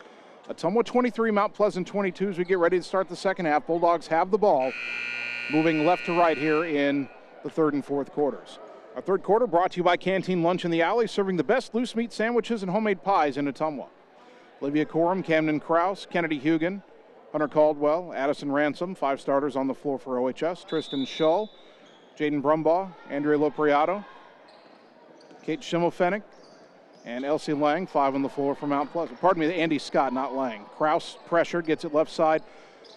Ottumwa 23, Mount Pleasant 22 as we get ready to start the second half. Bulldogs have the ball, moving left to right here in the third and fourth quarters. Our third quarter brought to you by Canteen Lunch in the Alley, serving the best loose meat sandwiches and homemade pies in Ottumwa. Olivia Corum, Camden Krause, Kennedy Hugan, Hunter Caldwell, Addison Ransom, 5 starters on the floor for OHS. Tristan Schull, Jaden Brumbaugh, Andrea Lopriato, Kate Schimmelfennig, and Elsie Lang, 5 on the floor for Mount Pleasant. Pardon me, Andy Scott, not Lang. Krause pressured, gets it left side.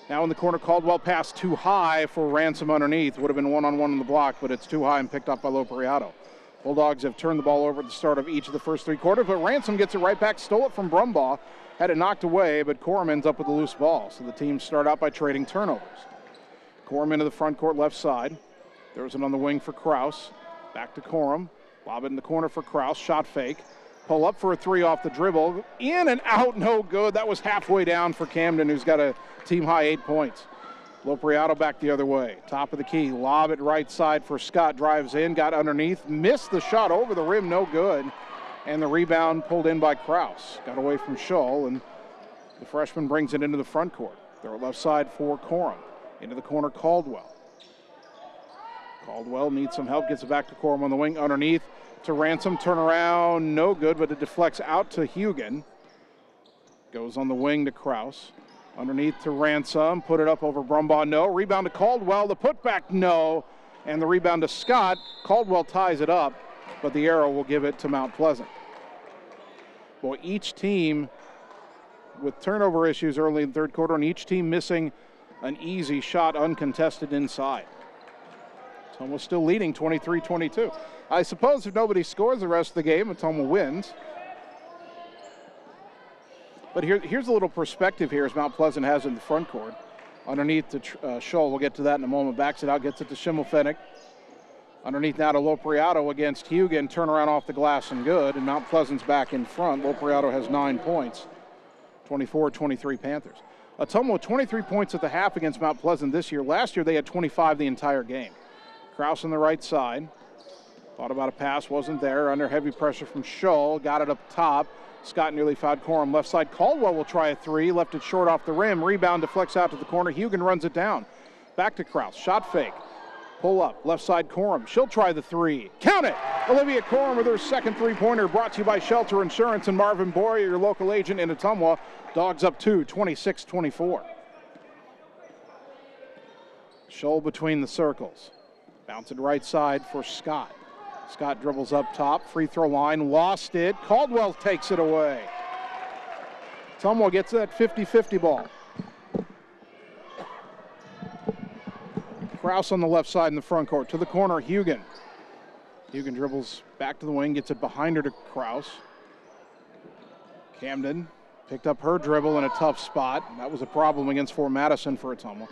Now in the corner, Caldwell pass too high for Ransom underneath. Would have been one-on-one on the block, but it's too high and picked up by Lopriato. Bulldogs have turned the ball over at the start of each of the first 3 quarters, but Ransom gets it right back, stole it from Brumbaugh, had it knocked away, but Corum ends up with a loose ball. So the teams start out by trading turnovers. Corum into the front court left side. There's it on the wing for Krause. Back to Corum. Lob it in the corner for Krause. Shot fake. Pull up for a 3 off the dribble. In and out, no good. That was halfway down for Camden, who's got a team-high 8 points. Lopriato back the other way. Top of the key. Lob it right side for Scott. Drives in, got underneath. Missed the shot over the rim, no good. And the rebound pulled in by Krause. Got away from Schull, and the freshman brings it into the front court. They're left side for Corum. Into the corner, Caldwell. Caldwell needs some help, gets it back to Corum on the wing. Underneath to Ransom, turn around, no good, but it deflects out to Hugan. Goes on the wing to Krause. Underneath to Ransom, put it up over Brumbaugh, no. Rebound to Caldwell, the putback, no. And the rebound to Scott. Caldwell ties it up, but the arrow will give it to Mount Pleasant. Boy, each team with turnover issues early in the third quarter, and each team missing an easy shot uncontested inside. Ottumwa still leading 23-22. I suppose if nobody scores the rest of the game, Ottumwa wins. But here's a little perspective here as Mount Pleasant has in the front court. Underneath to Schull, we'll get to that in a moment. Backs it out, gets it to Schimmelfennig. Underneath now to Lopriato against Hugan. Turnaround off the glass and good. And Mount Pleasant's back in front. Lopriato has 9 points. 24-23 Panthers. Ottumwa 23 points at the half against Mount Pleasant this year. Last year they had 25 the entire game. Krause on the right side. Thought about a pass, wasn't there. Under heavy pressure from Schull. Got it up top. Scott nearly fouled Corum. Left side, Caldwell will try a 3. Left it short off the rim. Rebound deflects out to the corner. Hugan runs it down. Back to Krause. Shot fake. Pull up. Left side, Corum. She'll try the 3. Count it! Olivia Corum with her second 3-pointer, brought to you by Shelter Insurance and Marvin Boyer, your local agent in Ottumwa. Dogs up 2, 26-24. Schull between the circles. Bounce it right side for Scott. Scott dribbles up top, free throw line, lost it. Caldwell takes it away. Ottumwa gets that 50-50 ball. Krause on the left side in the front court. To the corner, Hugan. Hugan dribbles back to the wing, gets it behind her to Krause. Camden picked up her dribble in a tough spot. That was a problem against Fort Madison for Ottumwa.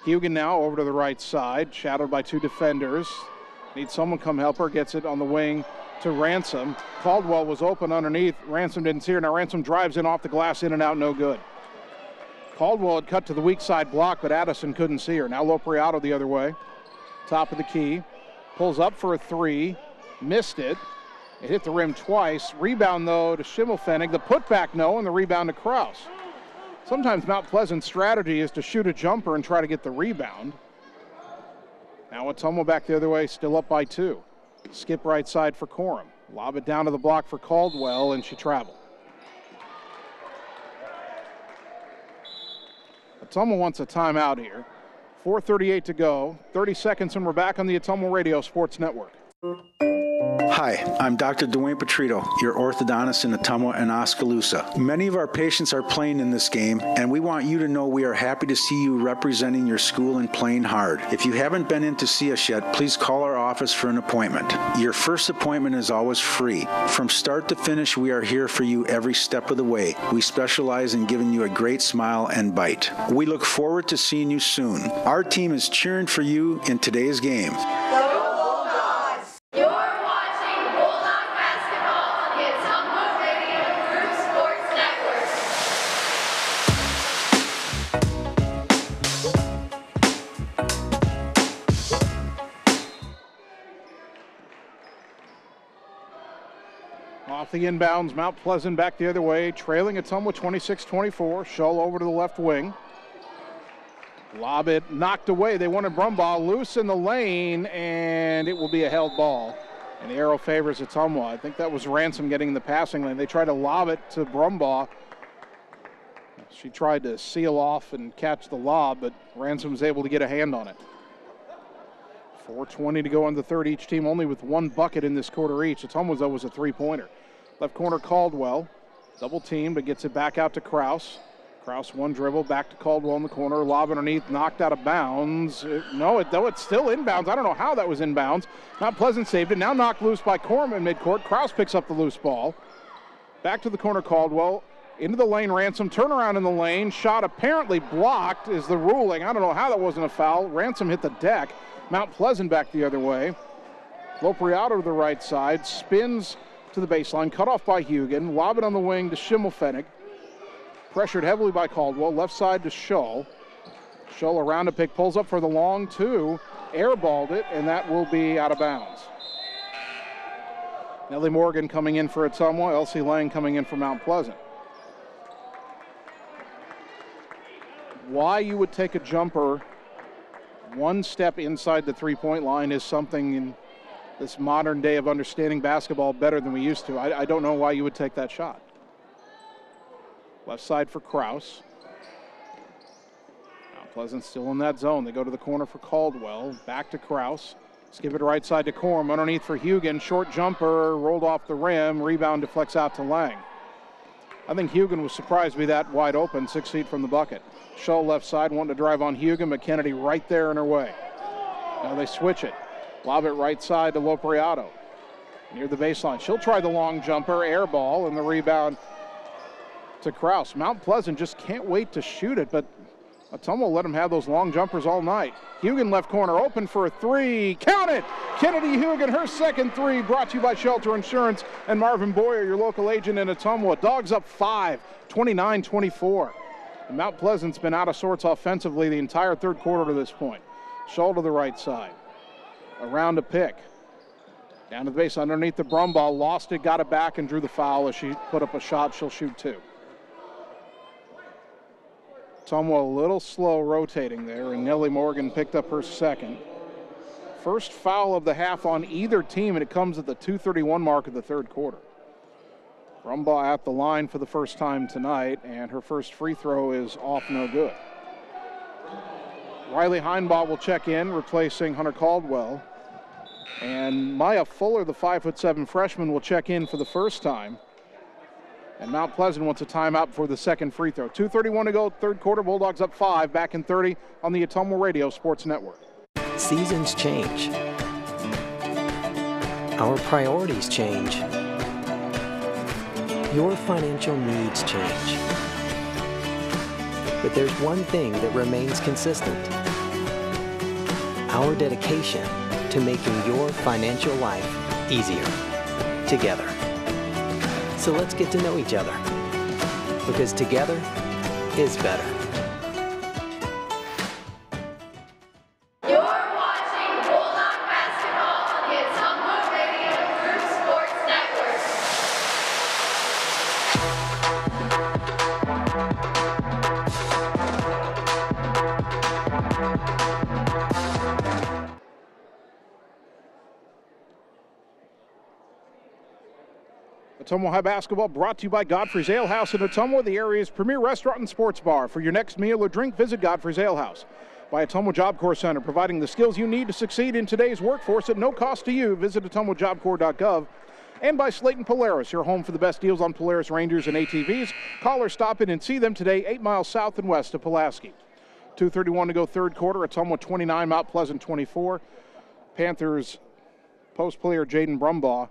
Hugan now over to the right side, shadowed by 2 defenders. Needs someone come help her, gets it on the wing to Ransom. Caldwell was open underneath. Ransom didn't see her. Now Ransom drives in off the glass, in and out, no good. Caldwell had cut to the weak side block, but Addison couldn't see her. Now Lopriato the other way. Top of the key. Pulls up for a 3. Missed it. It hit the rim twice. Rebound, though, to Schimmelfennig. The putback, no, and the rebound to Krause. Sometimes Mount Pleasant's strategy is to shoot a jumper and try to get the rebound. Now Ottumwa back the other way, still up by 2. Skip right side for Corum. Lob it down to the block for Caldwell, and she traveled. Ottumwa wants a timeout here. 4:38 to go. 30 seconds, and we're back on the Ottumwa Radio Sports Network. Hi, I'm Dr. Dwayne Petrito, your orthodontist in Ottumwa and Oskaloosa. Many of our patients are playing in this game, and we want you to know we are happy to see you representing your school and playing hard. If you haven't been in to see us yet, please call our office for an appointment. Your first appointment is always free. From start to finish, we are here for you every step of the way. We specialize in giving you a great smile and bite. We look forward to seeing you soon. Our team is cheering for you in today's game. You're watching Bulldog basketball on the Ottumwa Radio Group Sports Network. Off the inbounds, Mount Pleasant back the other way, trailing Ottumwa 26-24. Shull over to the left wing. Lob it, knocked away. They wanted Brumbaugh loose in the lane, and it will be a held ball. And the arrow favors Ottumwa. I think that was Ransom getting in the passing lane. They tried to lob it to Brumbaugh. She tried to seal off and catch the lob, but Ransom was able to get a hand on it. 4:20 to go in the third. Each team only with one bucket in this quarter each. Ottumwa's though was a three-pointer. Left corner Caldwell. Double team, but gets it back out to Kraus. Kraus one dribble, back to Caldwell in the corner. Lob underneath, knocked out of bounds. It's still inbounds. I don't know how that was inbounds. Mount Pleasant saved it. Now knocked loose by Corman midcourt. Kraus picks up the loose ball. Back to the corner Caldwell. Into the lane, Ransom. Turnaround in the lane. Shot apparently blocked is the ruling. I don't know how that wasn't a foul. Ransom hit the deck. Mount Pleasant back the other way. Lopriato to the right side. Spins to the baseline. Cut off by Hugan. Lob it on the wing to Schimmelfennig. Pressured heavily by Caldwell. Left side to Shull. Shull around a pick. Pulls up for the long two. Airballed it, and that will be out of bounds. Nellie Morgan coming in for Ottumwa. Elsie Lang coming in for Mount Pleasant. Why you would take a jumper one step inside the three-point line is something in this modern day of understanding basketball better than we used to. I don't know why you would take that shot. Left side for Kraus. Mount Pleasant still in that zone. They go to the corner for Caldwell. Back to Kraus. Skip it right side to Korm. Underneath for Hugan. Short jumper. Rolled off the rim. Rebound deflects out to Lang. I think Hugan was surprised to be that wide open, 6 feet from the bucket. Shull left side wanting to drive on Hugan, but Kennedy right there in her way. Now they switch it. Lob it right side to Lopriato. Near the baseline. She'll try the long jumper, air ball, and the rebound to Kraus. Mount Pleasant just can't wait to shoot it, but Ottumwa let them have those long jumpers all night. Hugan left corner open for a three. Count it! Kennedy Hugan, her second three, brought to you by Shelter Insurance and Marvin Boyer, your local agent in Ottumwa. Dogs up 5, 29-24. And Mount Pleasant's been out of sorts offensively the entire third quarter to this point. Shull to the right side. Around a pick. Down to the base underneath the Brumbaugh. Lost it, got it back, and drew the foul. As she put up a shot, she'll shoot two. Ottumwa a little slow rotating there, and Nellie Morgan picked up her second. First foul of the half on either team, and it comes at the 2:31 mark of the third quarter. Brumbaugh at the line for the first time tonight, and her first free throw is off no good. Riley Heinbaugh will check in, replacing Hunter Caldwell. And Maya Fuller, the 5'7" freshman, will check in for the first time. And Mount Pleasant wants a timeout before the second free throw. 2:31 to go, third quarter. Bulldogs up 5, back in 30 on the Ottumwa Radio Sports Network. Seasons change. Our priorities change. Your financial needs change. But there's one thing that remains consistent. Our dedication to making your financial life easier together. So let's get to know each other, because together is better. You're watching Bulldog basketball on the Ottumwa Radio Group Sports Network. Ottumwa High Basketball brought to you by Godfrey's Ale House in Ottumwa, the area's premier restaurant and sports bar. For your next meal or drink, visit Godfrey's Ale House. By Ottumwa Job Corps Center, providing the skills you need to succeed in today's workforce at no cost to you. Visit ottumwajobcorps.gov. And by Slayton Polaris, your home for the best deals on Polaris Rangers and ATVs. Call or stop in and see them today, 8 miles south and west of Pulaski. 2:31 to go third quarter. Ottumwa 29, Mount Pleasant 24. Panthers post player Jaden Brumbaugh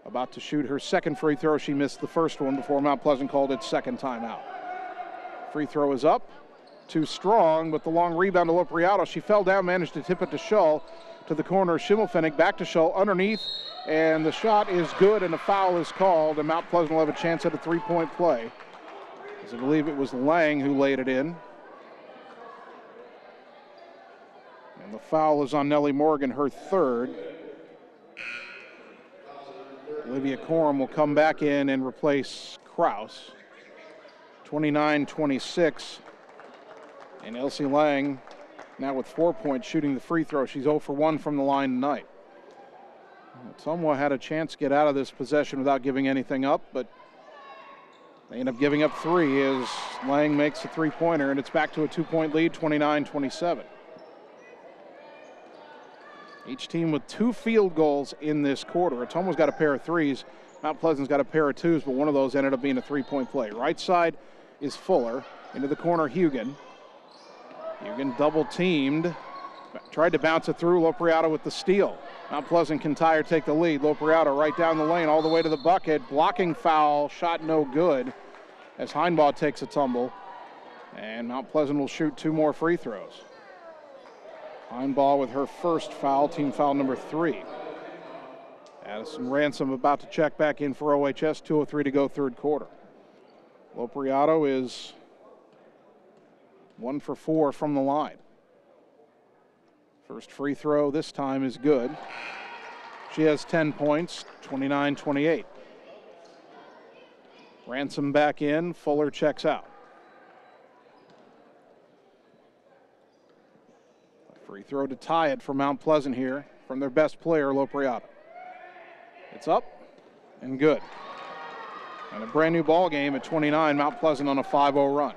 about to shoot her second free throw. She missed the first one before Mount Pleasant called its second timeout. Free throw is up. Too strong, but the long rebound to Lopriato. She fell down, managed to tip it to Shull. To the corner, Schimmelfennig back to Shull, underneath, and the shot is good, and a foul is called, and Mount Pleasant will have a chance at a three-point play. As I believe it was Lang who laid it in. And the foul is on Nellie Morgan, her third. Olivia Coram will come back in and replace Kraus. 29-26. And Elsie Lang now with 4 points shooting the free throw. She's 0 for 1 from the line tonight. Ottumwa had a chance to get out of this possession without giving anything up, but they end up giving up 3 as Lang makes a three-pointer, and it's back to a 2-point lead, 29-27. Each team with 2 field goals in this quarter. Ottumwa's got a pair of threes. Mount Pleasant's got a pair of twos, but one of those ended up being a three-point play. Right side is Fuller. Into the corner, Hugan. Hugan double-teamed. Tried to bounce it through. Lopriato with the steal. Mount Pleasant can tie or take the lead. Lopriato right down the lane all the way to the bucket. Blocking foul. Shot no good as Heinbaugh takes a tumble. And Mount Pleasant will shoot 2 more free throws. Heinbaugh with her first foul, team foul number 3. Addison Ransom about to check back in for OHS, 2:03 to go third quarter. Lopriato is 1 for 4 from the line. First free throw this time is good. She has 10 points, 29-28. Ransom back in, Fuller checks out. Free throw to tie it for Mount Pleasant here from their best player, Lopriato. It's up and good. And a brand new ball game at 29, Mount Pleasant on a 5-0 run.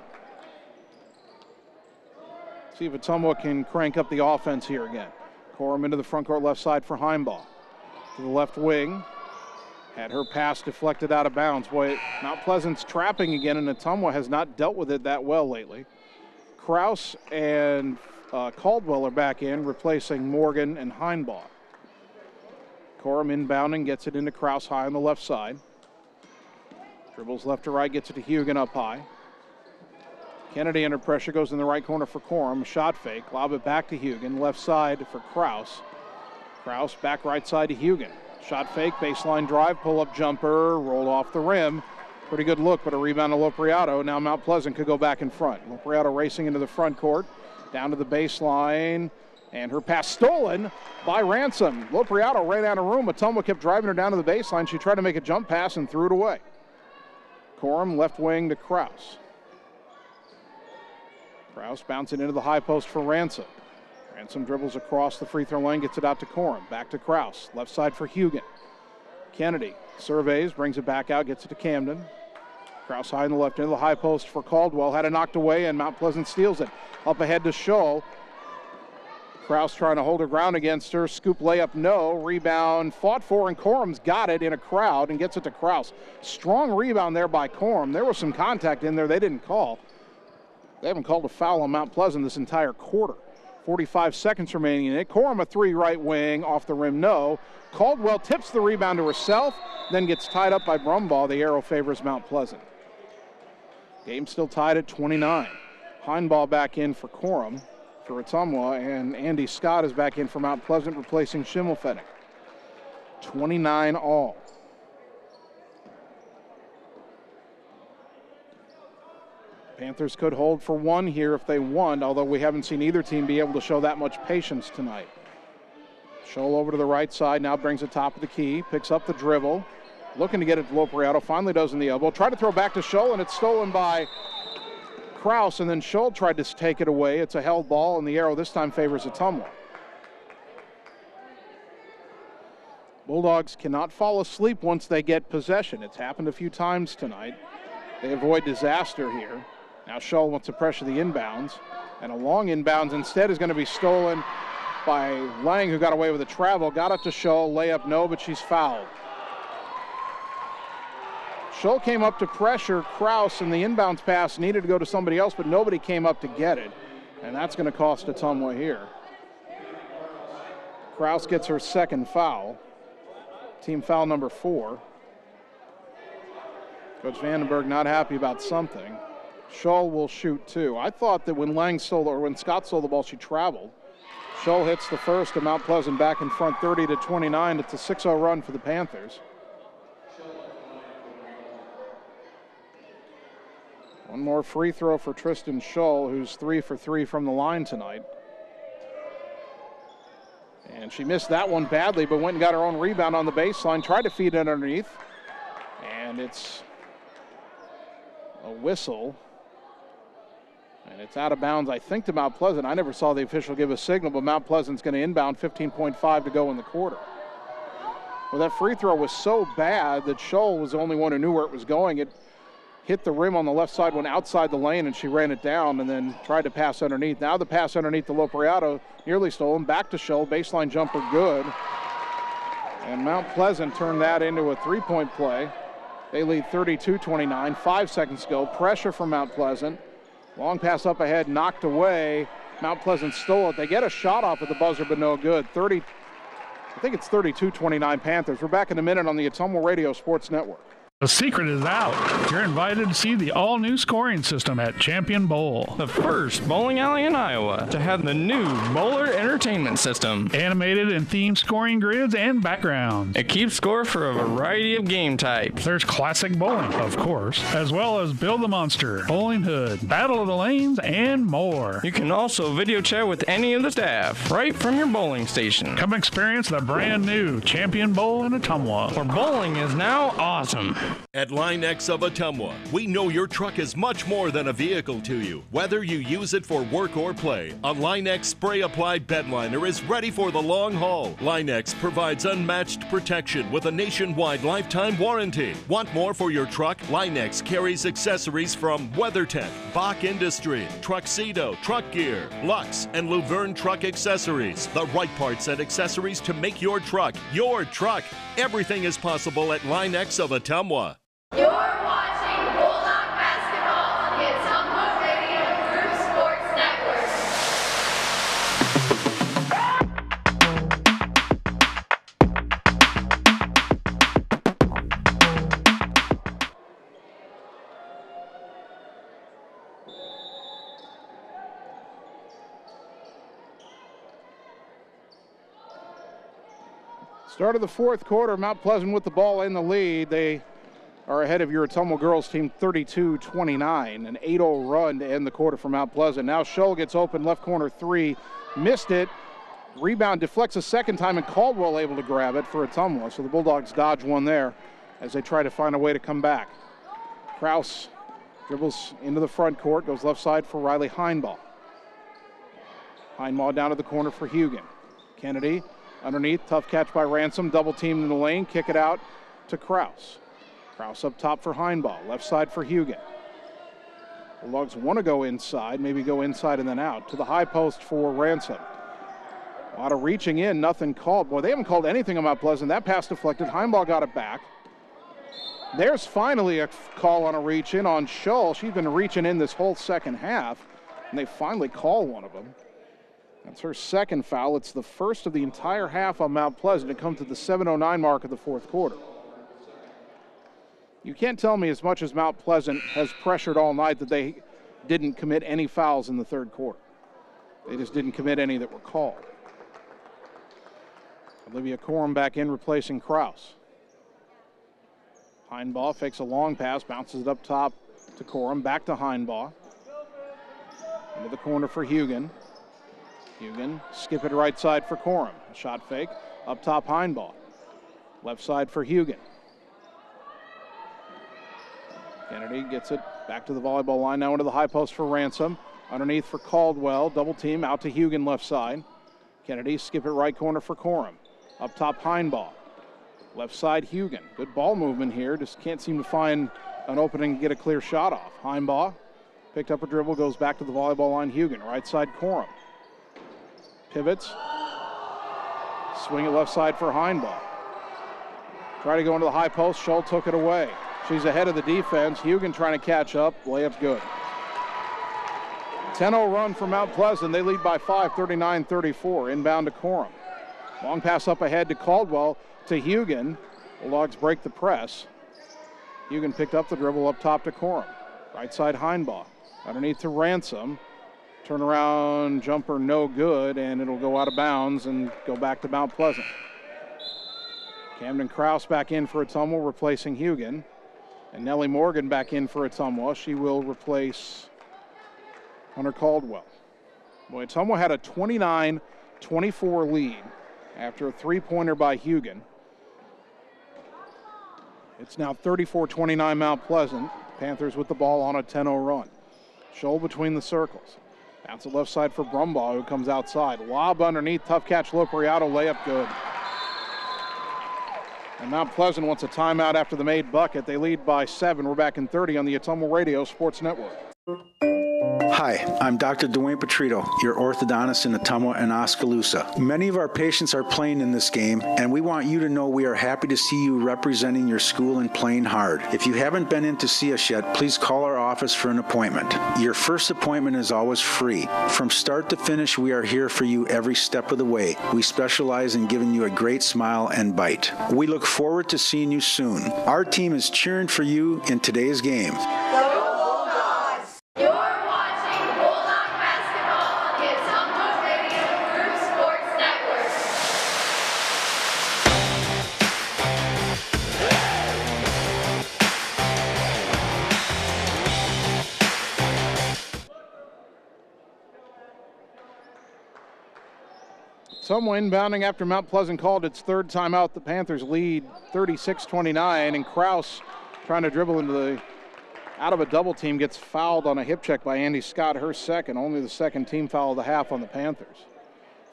See if Ottumwa can crank up the offense here again. Coram into the front court left side for Heinbaugh. To the left wing. Had her pass deflected out of bounds. Boy, Mount Pleasant's trapping again, and Ottumwa has not dealt with it that well lately. Kraus and Caldwell are back in, replacing Morgan and Heinbaugh. Coram inbounding, gets it into Kraus high on the left side. Dribbles left to right, gets it to Hugan up high. Kennedy under pressure, goes in the right corner for Coram. Shot fake, lob it back to Hugan. Left side for Kraus. Kraus back right side to Hugan. Shot fake, baseline drive, pull-up jumper, rolled off the rim. Pretty good look, but a rebound to Lopriato. Now Mount Pleasant could go back in front. Lopriato racing into the front court, down to the baseline, and her pass stolen by Ransom. Lopriato ran out of room. Ottumwa kept driving her down to the baseline. She tried to make a jump pass and threw it away. Coram left wing to Kraus. Kraus bouncing into the high post for Ransom. Ransom dribbles across the free throw line, gets it out to Coram. Back to Kraus, left side for Hugan. Kennedy surveys, brings it back out, gets it to Camden. Kraus high in the left into the high post for Caldwell. Had it knocked away, and Mount Pleasant steals it. Up ahead to Shull. Kraus trying to hold her ground against her. Scoop layup, no. Rebound fought for, and Coram's got it in a crowd and gets it to Kraus. Strong rebound there by Coram. There was some contact in there they didn't call. They haven't called a foul on Mount Pleasant this entire quarter. 45 seconds remaining in it. Coram a 3 right wing, off the rim, no. Caldwell tips the rebound to herself, then gets tied up by Brumbaugh. The arrow favors Mount Pleasant. Game still tied at 29. Heinbaugh back in for Coram for Ottumwa, and Andy Scott is back in for Mount Pleasant, replacing Schimmelfennig. 29 all. Panthers could hold for 1 here if they won, although we haven't seen either team be able to show that much patience tonight. Scholl over to the right side, now brings it top of the key, picks up the dribble, looking to get it to Lopriato, finally does in the elbow. Tried to throw back to Scholl, and it's stolen by Kraus, and then Scholl tried to take it away. It's a held ball, and the arrow this time favors Ottumwa. Bulldogs cannot fall asleep once they get possession. It's happened a few times tonight. They avoid disaster here. Now Shull wants to pressure the inbounds, and a long inbounds instead is going to be stolen by Lang, who got away with a travel. Got up to Shull, layup no, but she's fouled. Shull came up to pressure Kraus, and the inbounds pass needed to go to somebody else, but nobody came up to get it, and that's going to cost Ottumwa here. Kraus gets her second foul, team foul number 4. Coach Vandenberg not happy about something. Shull will shoot 2. I thought that when Scott stole the ball, she traveled. Shull hits the first, and Mount Pleasant back in front 30-29. It's a 6-0 run for the Panthers. One more free throw for Tristan Shull, who's 3 for 3 from the line tonight. And she missed that one badly, but went and got her own rebound on the baseline, tried to feed it underneath. And it's a whistle. And it's out of bounds, I think, to Mount Pleasant. I never saw the official give a signal, but Mount Pleasant's going to inbound, 15.5 to go in the quarter. Well, that free throw was so bad that Shull was the only one who knew where it was going. It hit the rim on the left side, went outside the lane, and she ran it down and then tried to pass underneath. Now the pass underneath to Lopriato, nearly stolen. Back to Shull, baseline jumper good. And Mount Pleasant turned that into a three-point play. They lead 32-29, 5 seconds to go. Pressure from Mount Pleasant. Long pass up ahead, knocked away. Mount Pleasant stole it. They get a shot off at the buzzer, but no good. I think it's 32-29 Panthers. We're back in a minute on the Ottumwa Radio Sports Network. The secret is out. You're invited to see the all-new scoring system at Champion Bowl. The first bowling alley in Iowa to have the new Bowler Entertainment System. Animated and themed scoring grids and backgrounds. It keeps score for a variety of game types. There's classic bowling, of course, as well as Build the Monster, Bowling Hood, Battle of the Lanes, and more. You can also video chat with any of the staff right from your bowling station. Come experience the brand new Champion Bowl in Ottumwa, where bowling is now awesome. At Line X of Ottumwa, we know your truck is much more than a vehicle to you. Whether you use it for work or play, a Line X spray-applied bedliner is ready for the long haul. Line X provides unmatched protection with a nationwide lifetime warranty. Want more for your truck? Line X carries accessories from WeatherTech, Bach Industry, Truxedo, Truck Gear, Lux, and Luverne Truck Accessories. The right parts and accessories to make your truck your truck. Everything is possible at Line X of Ottumwa. You're watching Bulldog Basketball on the Ottumwa Radio Group Sports Network. Start of the fourth quarter, Mount Pleasant with the ball in the lead. They are ahead of your Ottumwa girls team 32-29, an 8-0 run to end the quarter for Mount Pleasant. Now Shull gets open, left corner 3, missed it. Rebound deflects a second time, and Caldwell able to grab it for Ottumwa. So the Bulldogs dodge one there as they try to find a way to come back. Kraus dribbles into the front court, goes left side for Riley Heinbaugh. Heinbaugh down to the corner for Hugan. Kennedy underneath, tough catch by Ransom, double teamed in the lane, kick it out to Kraus. Kraus up top for Heinbaugh, left side for Hugan. Bulldogs want to go inside, maybe go inside and then out. To the high post for Ransom. A lot of reaching in, nothing called. Boy, they haven't called anything on Mount Pleasant. That pass deflected, Heinbaugh got it back. There's finally a call on a reach in on Shull. She's been reaching in this whole second half, and they finally call one of them. That's her second foul. It's the first of the entire half on Mount Pleasant. It comes to the 7:09 mark of the fourth quarter. You can't tell me, as much as Mount Pleasant has pressured all night, that they didn't commit any fouls in the third quarter. They just didn't commit any that were called. Olivia Corum back in, replacing Kraus. Heinbaugh fakes a long pass, bounces it up top to Corum, back to Heinbaugh. Into the corner for Hugan. Hugan, skip it right side for Corum. A shot fake, up top Heinbaugh. Left side for Hugan. Kennedy gets it back to the volleyball line, now into the high post for Ransom. Underneath for Caldwell, double team out to Hugan left side. Kennedy, skip it right corner for Corum. Up top Heinbaugh. Left side, Hugen. Good ball movement here. Just can't seem to find an opening to get a clear shot off. Heimbaugh picked up a dribble, goes back to the volleyball line. Hugen, right side, Corum. Pivots. Swing it left side for Heimbaugh. Try to go into the high post. Schull took it away. She's ahead of the defense. Hugen trying to catch up. Layup good. 10-0 run for Mount Pleasant. They lead by 5, 39-34. Inbound to Corum. Long pass up ahead to Caldwell to Hugen. Bulldogs break the press. Hugen picked up the dribble up top to Corum. Right side Heimbaugh. Underneath to Ransom. Turnaround jumper no good, and it'll go out of bounds and go back to Mount Pleasant. Camden Kraus back in for Ottumwa, replacing Hugen. And Nellie Morgan back in for Ottumwa. She will replace Hunter Caldwell. Boy, Ottumwa had a 29-24 lead after a three-pointer by Hugen. It's now 34-29 Mount Pleasant. Panthers with the ball on a 10-0 run. Schull between the circles. Bounce it left side for Brumbaugh, who comes outside. Lob underneath, tough catch, Lopriato, layup good. And Mount Pleasant wants a timeout after the made bucket. They lead by 7. We're back in 30 on the Ottumwa Radio Sports Network. Hi, I'm Dr. Dwayne Petrito, your orthodontist in Ottumwa and Oskaloosa. Many of our patients are playing in this game, and we want you to know we are happy to see you representing your school and playing hard. If you haven't been in to see us yet, please call our office for an appointment. Your first appointment is always free. From start to finish, we are here for you every step of the way. We specialize in giving you a great smile and bite. We look forward to seeing you soon. Our team is cheering for you in today's game. Ottumwa inbounding after Mount Pleasant called its third timeout. The Panthers lead 36-29, and Kraus trying to dribble into the out of a double team gets fouled on a hip check by Andy Scott, her second. Only the second team foul of the half on the Panthers.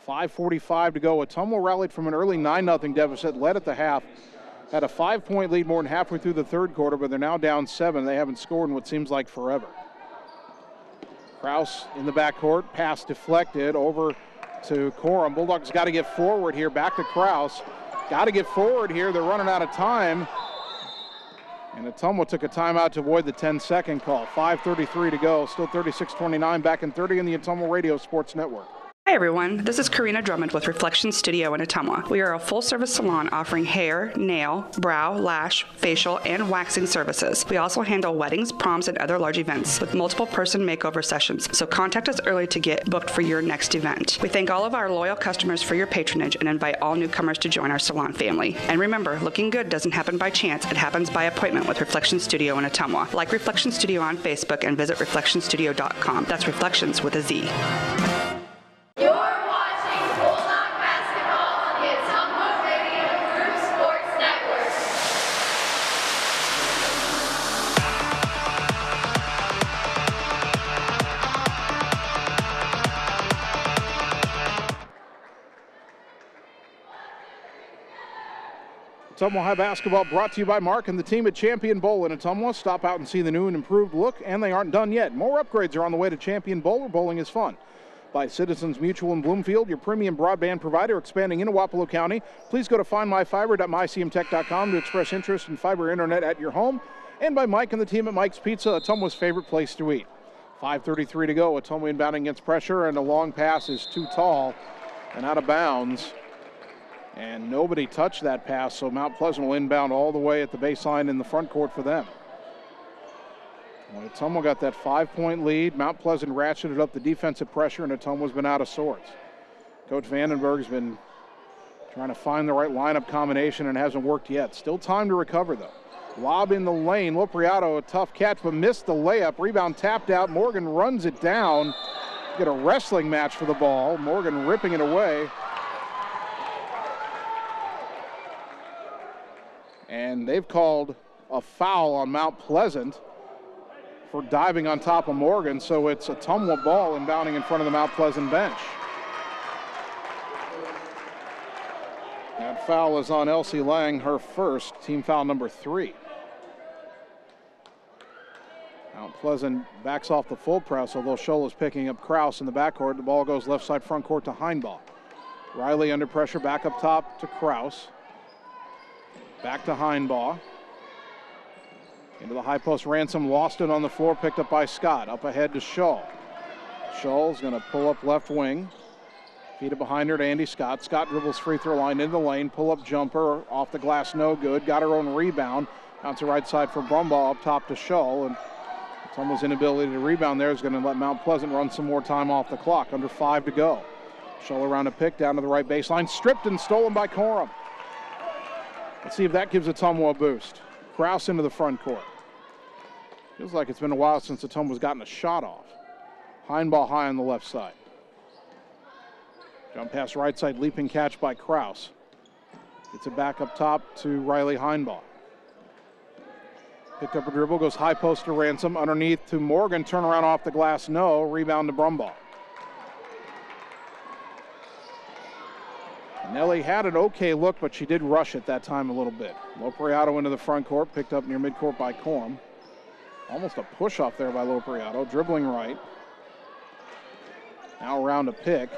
5:45 to go. Ottumwa rallied from an early 9-0 deficit, led at the half, had a 5-point lead more than halfway through the third quarter, but they're now down 7. They haven't scored in what seems like forever. Kraus in the backcourt, pass deflected over to Corum. Bulldogs got to get forward here. Back to Kraus. Got to get forward here. They're running out of time. And Ottumwa took a timeout to avoid the 10-second call. 5:33 to go. Still 36-29. Back in 30 in the Ottumwa Radio Sports Network. Hi everyone, this is Karina Drummond with Reflection Studio in Ottumwa. We are a full-service salon offering hair, nail, brow, lash, facial, and waxing services. We also handle weddings, proms, and other large events with multiple person makeover sessions, so contact us early to get booked for your next event. We thank all of our loyal customers for your patronage and invite all newcomers to join our salon family. And remember, looking good doesn't happen by chance, it happens by appointment with Reflection Studio in Ottumwa. Like Reflection Studio on Facebook and visit reflectionstudio.com. That's Reflections with a Z. You're watching Bulldog basketball on the Ottumwa Radio Group Sports Network. Ottumwa High basketball brought to you by Mark and the team at Champion Bowl in Ottumwa. Stop out and see the new and improved look, and they aren't done yet. More upgrades are on the way to Champion Bowl, where bowling is fun. By Citizens Mutual in Bloomfield, your premium broadband provider expanding into Wapello County. Please go to findmyfiber.mycmtech.com to express interest in fiber internet at your home. And by Mike and the team at Mike's Pizza, Ottumwa's favorite place to eat. 5:33 to go. Ottumwa inbounding against pressure, and a long pass is too tall and out of bounds. And nobody touched that pass, so Mount Pleasant will inbound all the way at the baseline in the front court for them. Well, Ottumwa got that 5-point lead. Mount Pleasant ratcheted up the defensive pressure, and Ottumwa's been out of sorts. Coach Vandenberg's been trying to find the right lineup combination and hasn't worked yet. Still time to recover, though. Lob in the lane. Lopriato, a tough catch, but missed the layup. Rebound tapped out. Morgan runs it down. Get a wrestling match for the ball. Morgan ripping it away. And they've called a foul on Mount Pleasant for diving on top of Morgan, so it's a Ottumwa ball inbounding in front of the Mount Pleasant bench. At foul is on Elsie Lang, her first, team foul number 3. Mount Pleasant backs off the full press, although Scholl is picking up Kraus in the backcourt. The ball goes left side front court to Heinbaugh. Riley under pressure, back up top to Kraus. Back to Heinbaugh. Into the high post, Ransom lost it on the floor, picked up by Scott. Up ahead to Scholl. Scholl's going to pull up left wing. Feed it behind her to Andy Scott. Scott dribbles free throw line into the lane. Pull up jumper off the glass, no good. Got her own rebound. Bounce to right side for Brumbaugh, up top to Scholl. And Ottumwa's inability to rebound there is going to let Mount Pleasant run some more time off the clock. Under 5 to go. Scholl around a pick down to the right baseline. Stripped and stolen by Corum. Let's see if that gives Ottumwa a boost. Kraus into the front court. Feels like it's been a while since Ottumwa's gotten a shot off. Heinbaugh high on the left side. Jump pass right side, leaping catch by Kraus. Gets it back up top to Riley Heinbaugh. Picked up a dribble, goes high post to Ransom. Underneath to Morgan, turn around off the glass, no. Rebound to Brumbaugh. Nelly had an okay look, but she did rush it that time a little bit. Lopriato into the front court, picked up near midcourt by Corum. Almost a push off there by Lopriato, dribbling right. Now around a pick.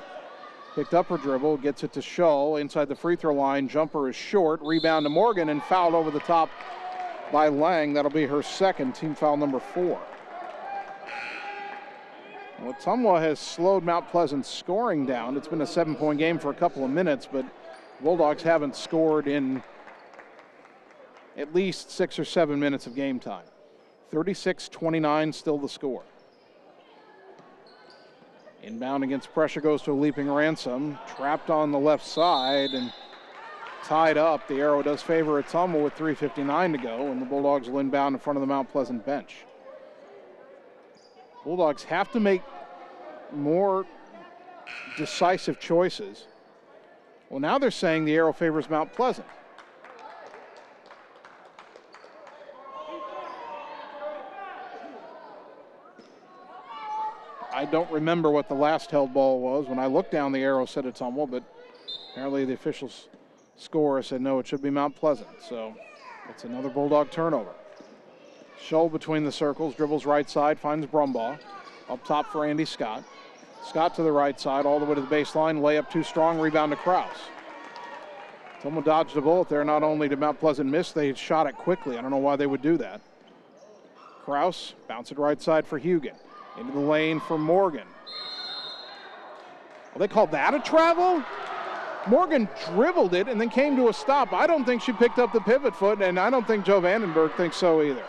Picked up her dribble, gets it to Scholl inside the free throw line. Jumper is short. Rebound to Morgan and fouled over the top by Lang. That'll be her second, team foul number 4. Well, Ottumwa has slowed Mount Pleasant's scoring down. It's been a 7-point game for a couple of minutes, but Bulldogs haven't scored in at least 6 or 7 minutes of game time. 36-29 still the score. Inbound against pressure goes to a leaping Ransom. Trapped on the left side and tied up. The arrow does favor Ottumwa with 3:59 to go, and the Bulldogs will inbound in front of the Mount Pleasant bench. Bulldogs have to make more decisive choices. Well, now they're saying the arrow favors Mount Pleasant. I don't remember what the last held ball was. When I looked down, the arrow said Ottumwa, but apparently the officials score said no, it should be Mount Pleasant. So it's another Bulldog turnover. Scholl between the circles, dribbles right side, finds Brumbaugh. Up top for Andy Scott. Scott to the right side, all the way to the baseline. Layup too strong, rebound to Kraus. Ottumwa dodged a bullet there. Not only did Mount Pleasant miss, they shot it quickly. I don't know why they would do that. Kraus, bounce it right side for Hugan. Into the lane for Morgan. Well, they called that a travel? Morgan dribbled it and then came to a stop. I don't think she picked up the pivot foot, and I don't think Joe Vandenberg thinks so either.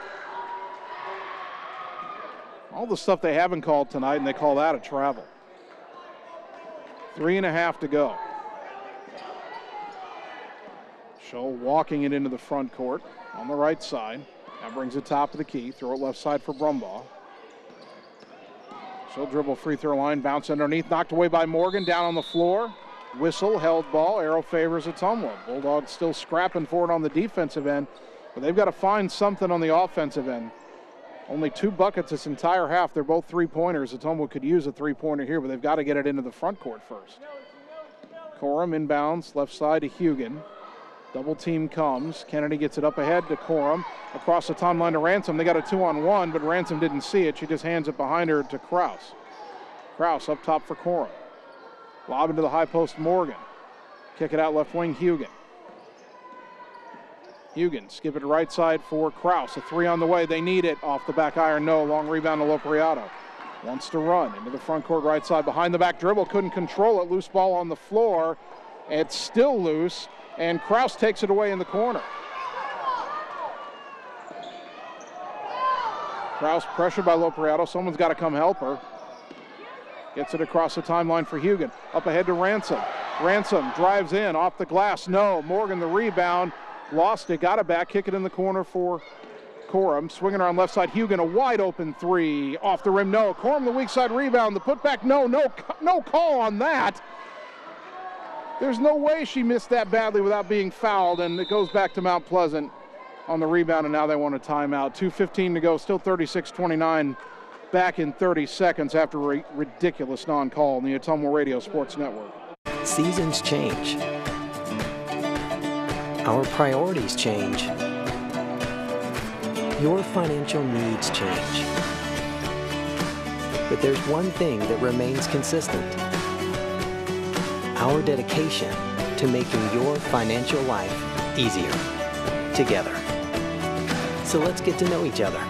All the stuff they haven't called tonight, and they call that a travel. 3.5 to go. Scholl walking it into the front court on the right side. Now brings it top of the key. Throw it left side for Brumbaugh. She'll dribble free throw line, bounce underneath, knocked away by Morgan, down on the floor. Whistle, held ball, arrow favors Ottumwa. Bulldogs still scrapping for it on the defensive end, but they've got to find something on the offensive end. Only 2 buckets this entire half. They're both 3-pointers. Ottumwa could use a 3-pointer here, but they've got to get it into the front court first. Corum inbounds, left side to Hugan. Double team comes. Kennedy gets it up ahead to Corum. Across the timeline to Ransom. They got a 2-on-1, but Ransom didn't see it. She just hands it behind her to Kraus. Kraus up top for Corum. Lob into the high post, Morgan. Kick it out left wing, Hugan. Hugan, skip it right side for Kraus. A 3 on the way. They need it. Off the back iron, no. Long rebound to Lopriato. Wants to run into the front court right side. Behind the back dribble, couldn't control it. Loose ball on the floor. It's still loose. And Kraus takes it away in the corner. Kraus pressured by Lopriato. Someone's got to come help her. Gets it across the timeline for Hugan. Up ahead to Ransom. Ransom drives in off the glass. No. Morgan the rebound. Lost it. Got it back. Kick it in the corner for Corum. Swinging around left side. Hugan a wide open 3. Off the rim. No. Corum the weak side rebound. The putback. No call on that. There's no way she missed that badly without being fouled, and it goes back to Mount Pleasant on the rebound, and now they want a timeout. 2:15 to go, still 36-29, back in 30 seconds after a ridiculous non-call on the Ottumwa Radio Sports Network. Seasons change, Our priorities change. Your financial needs change. But there's one thing that remains consistent: our dedication to making your financial life easier together. So let's get to know each other,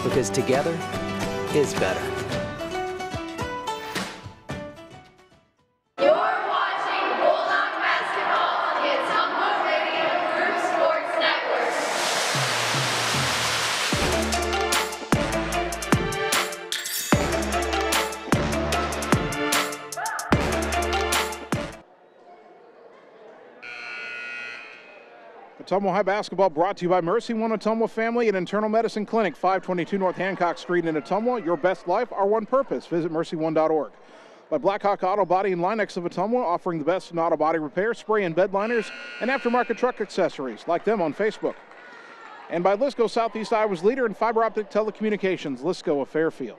because together is better. You're watching Bulldog basketball on the Ottumwa Radio Group Sports Network. Ottumwa High basketball brought to you by Mercy One Ottumwa Family and Internal Medicine Clinic, 522 North Hancock Street in Ottumwa. Your best life, our one purpose. Visit mercy1.org. By Blackhawk Auto Body and Linex of Ottumwa, offering the best in auto body repair, spray and bed liners, and aftermarket truck accessories. Like them on Facebook. And by Lisco, Southeast Iowa's leader in fiber optic telecommunications, Lisco of Fairfield.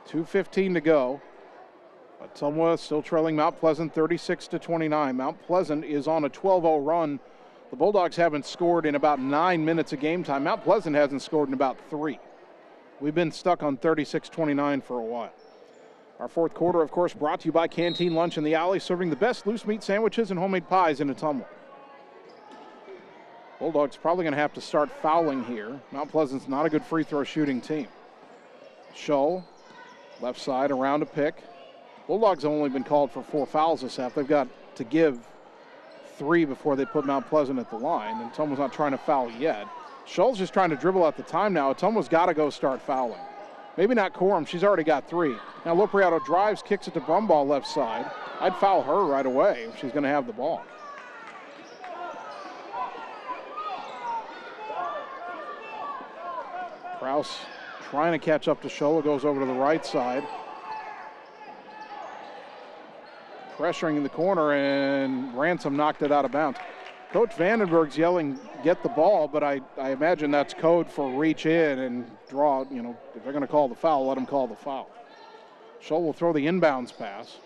2:15 to go. Ottumwa still trailing Mount Pleasant 36-29. Mount Pleasant is on a 12-0 run. The Bulldogs haven't scored in about 9 minutes of game time. Mount Pleasant hasn't scored in about 3. We've been stuck on 36-29 for a while. Our fourth quarter, of course, brought to you by Canteen Lunch in the Alley, serving the best loose meat sandwiches and homemade pies in Ottumwa. Bulldogs probably going to have to start fouling here. Mount Pleasant's not a good free throw shooting team. Scholl, left side around a pick. Bulldogs have only been called for 4 fouls this half. They've got to give 3 before they put Mount Pleasant at the line, and Ottumwa's not trying to foul yet. Scholl's just trying to dribble at the time now. Ottumwa's got to go start fouling. Maybe not Corum. She's already got 3. Now Lopriato drives, kicks it to Brumball left side. I'd foul her right away if she's going to have the ball. Kraus trying to catch up to Scholl. Goes over to the right side. Pressuring in the corner, and Ransom knocked it out of bounds. Coach Vandenberg's yelling, get the ball, but I imagine that's code for reach in and draw. You know, if they're going to call the foul, let them call the foul. Scholl will throw the inbounds pass.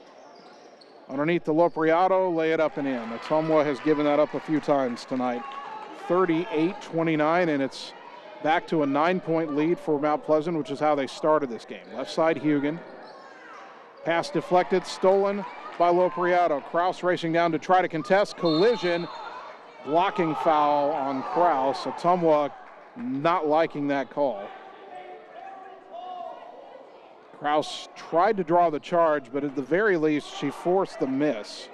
Underneath the Lopriato, lay it up and in. Ottumwa has given that up a few times tonight. 38-29, and it's back to a 9-point lead for Mount Pleasant, which is how they started this game. Left side, Hugan. Pass deflected, stolen by Lopriato. Kraus racing down to try to contest. Collision. Blocking foul on Kraus. Ottumwa not liking that call. Kraus tried to draw the charge, but at the very least, she forced the miss.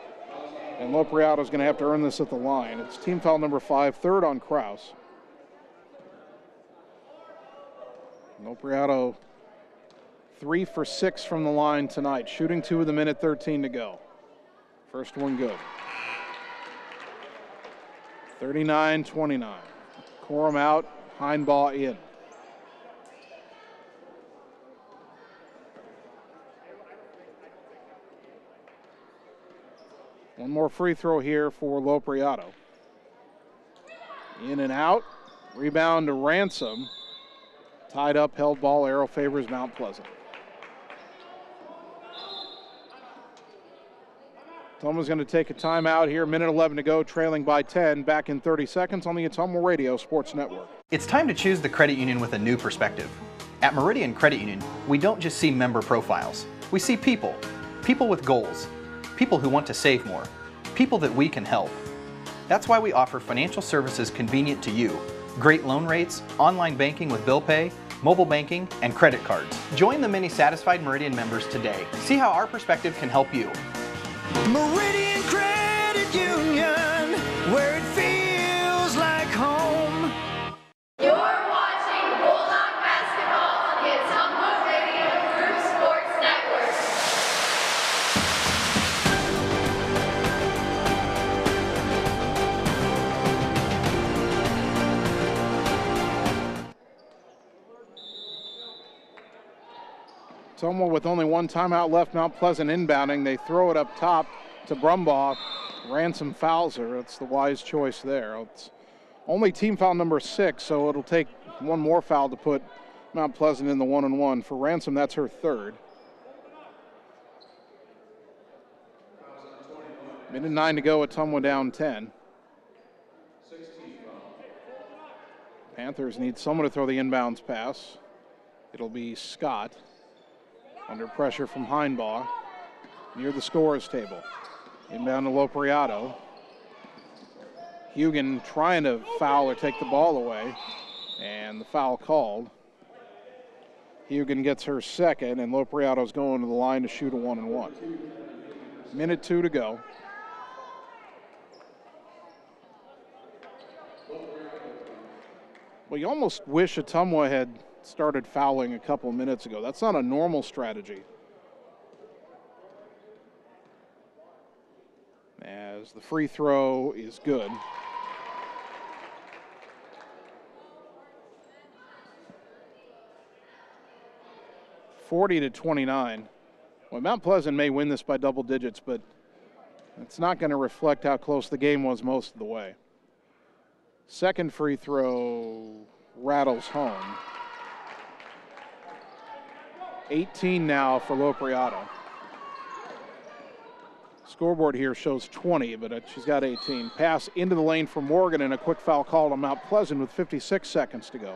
And Lopriato's going to have to earn this at the line. It's team foul number 5, third on Kraus. Lopriato 3 for 6 from the line tonight, shooting 2 with a minute 13 to go. First one good. 39-29. Corum out, Heinbaugh in. One more free throw here for Lopriato. In and out. Rebound to Ransom. Tied up, held ball, arrow favors Mount Pleasant. Ottumwa's going to take a timeout here. Minute 11 to go, trailing by 10. Back in 30 seconds on the Ottumwa Radio Sports Network. It's time to choose the credit union with a new perspective. At Meridian Credit Union, we don't just see member profiles. We see people. People with goals. People who want to save more. People that we can help. That's why we offer financial services convenient to you. Great loan rates, online banking with bill pay, mobile banking, and credit cards. Join the many satisfied Meridian members today. See how our perspective can help you. Meridian Credit Union, where it feels like home. You're watching Bulldog basketball on the Ottumwa Radio Group Sports Network. Ottumwa with only one timeout left. Mount Pleasant inbounding. They throw it up top to Brumbaugh. Ransom fouls her. That's the wise choice there. It's only team foul number 6, so it'll take one more foul to put Mount Pleasant in the 1-on-1. For Ransom, that's her 3rd. Minute 9 to go. Ottumwa down 10. Panthers need someone to throw the inbounds pass. It'll be Scott under pressure from Heinbaugh near the scorer's table. Inbound to Lopriato. Hugan trying to foul or take the ball away, and the foul called. Hugan gets her second, and Lopriato's going to the line to shoot a 1-and-1. Minute 2 to go. Well, you almost wish Ottumwa had started fouling a couple of minutes ago. That's not a normal strategy. As the free throw is good. (40-29). Well, Mount Pleasant may win this by double digits, but it's not going to reflect how close the game was most of the way. Second free throw rattles home. 18 now for Lopriato. Scoreboard here shows 20, but she's got 18. Pass into the lane for Morgan, and a quick foul called on Mount Pleasant with 56 seconds to go.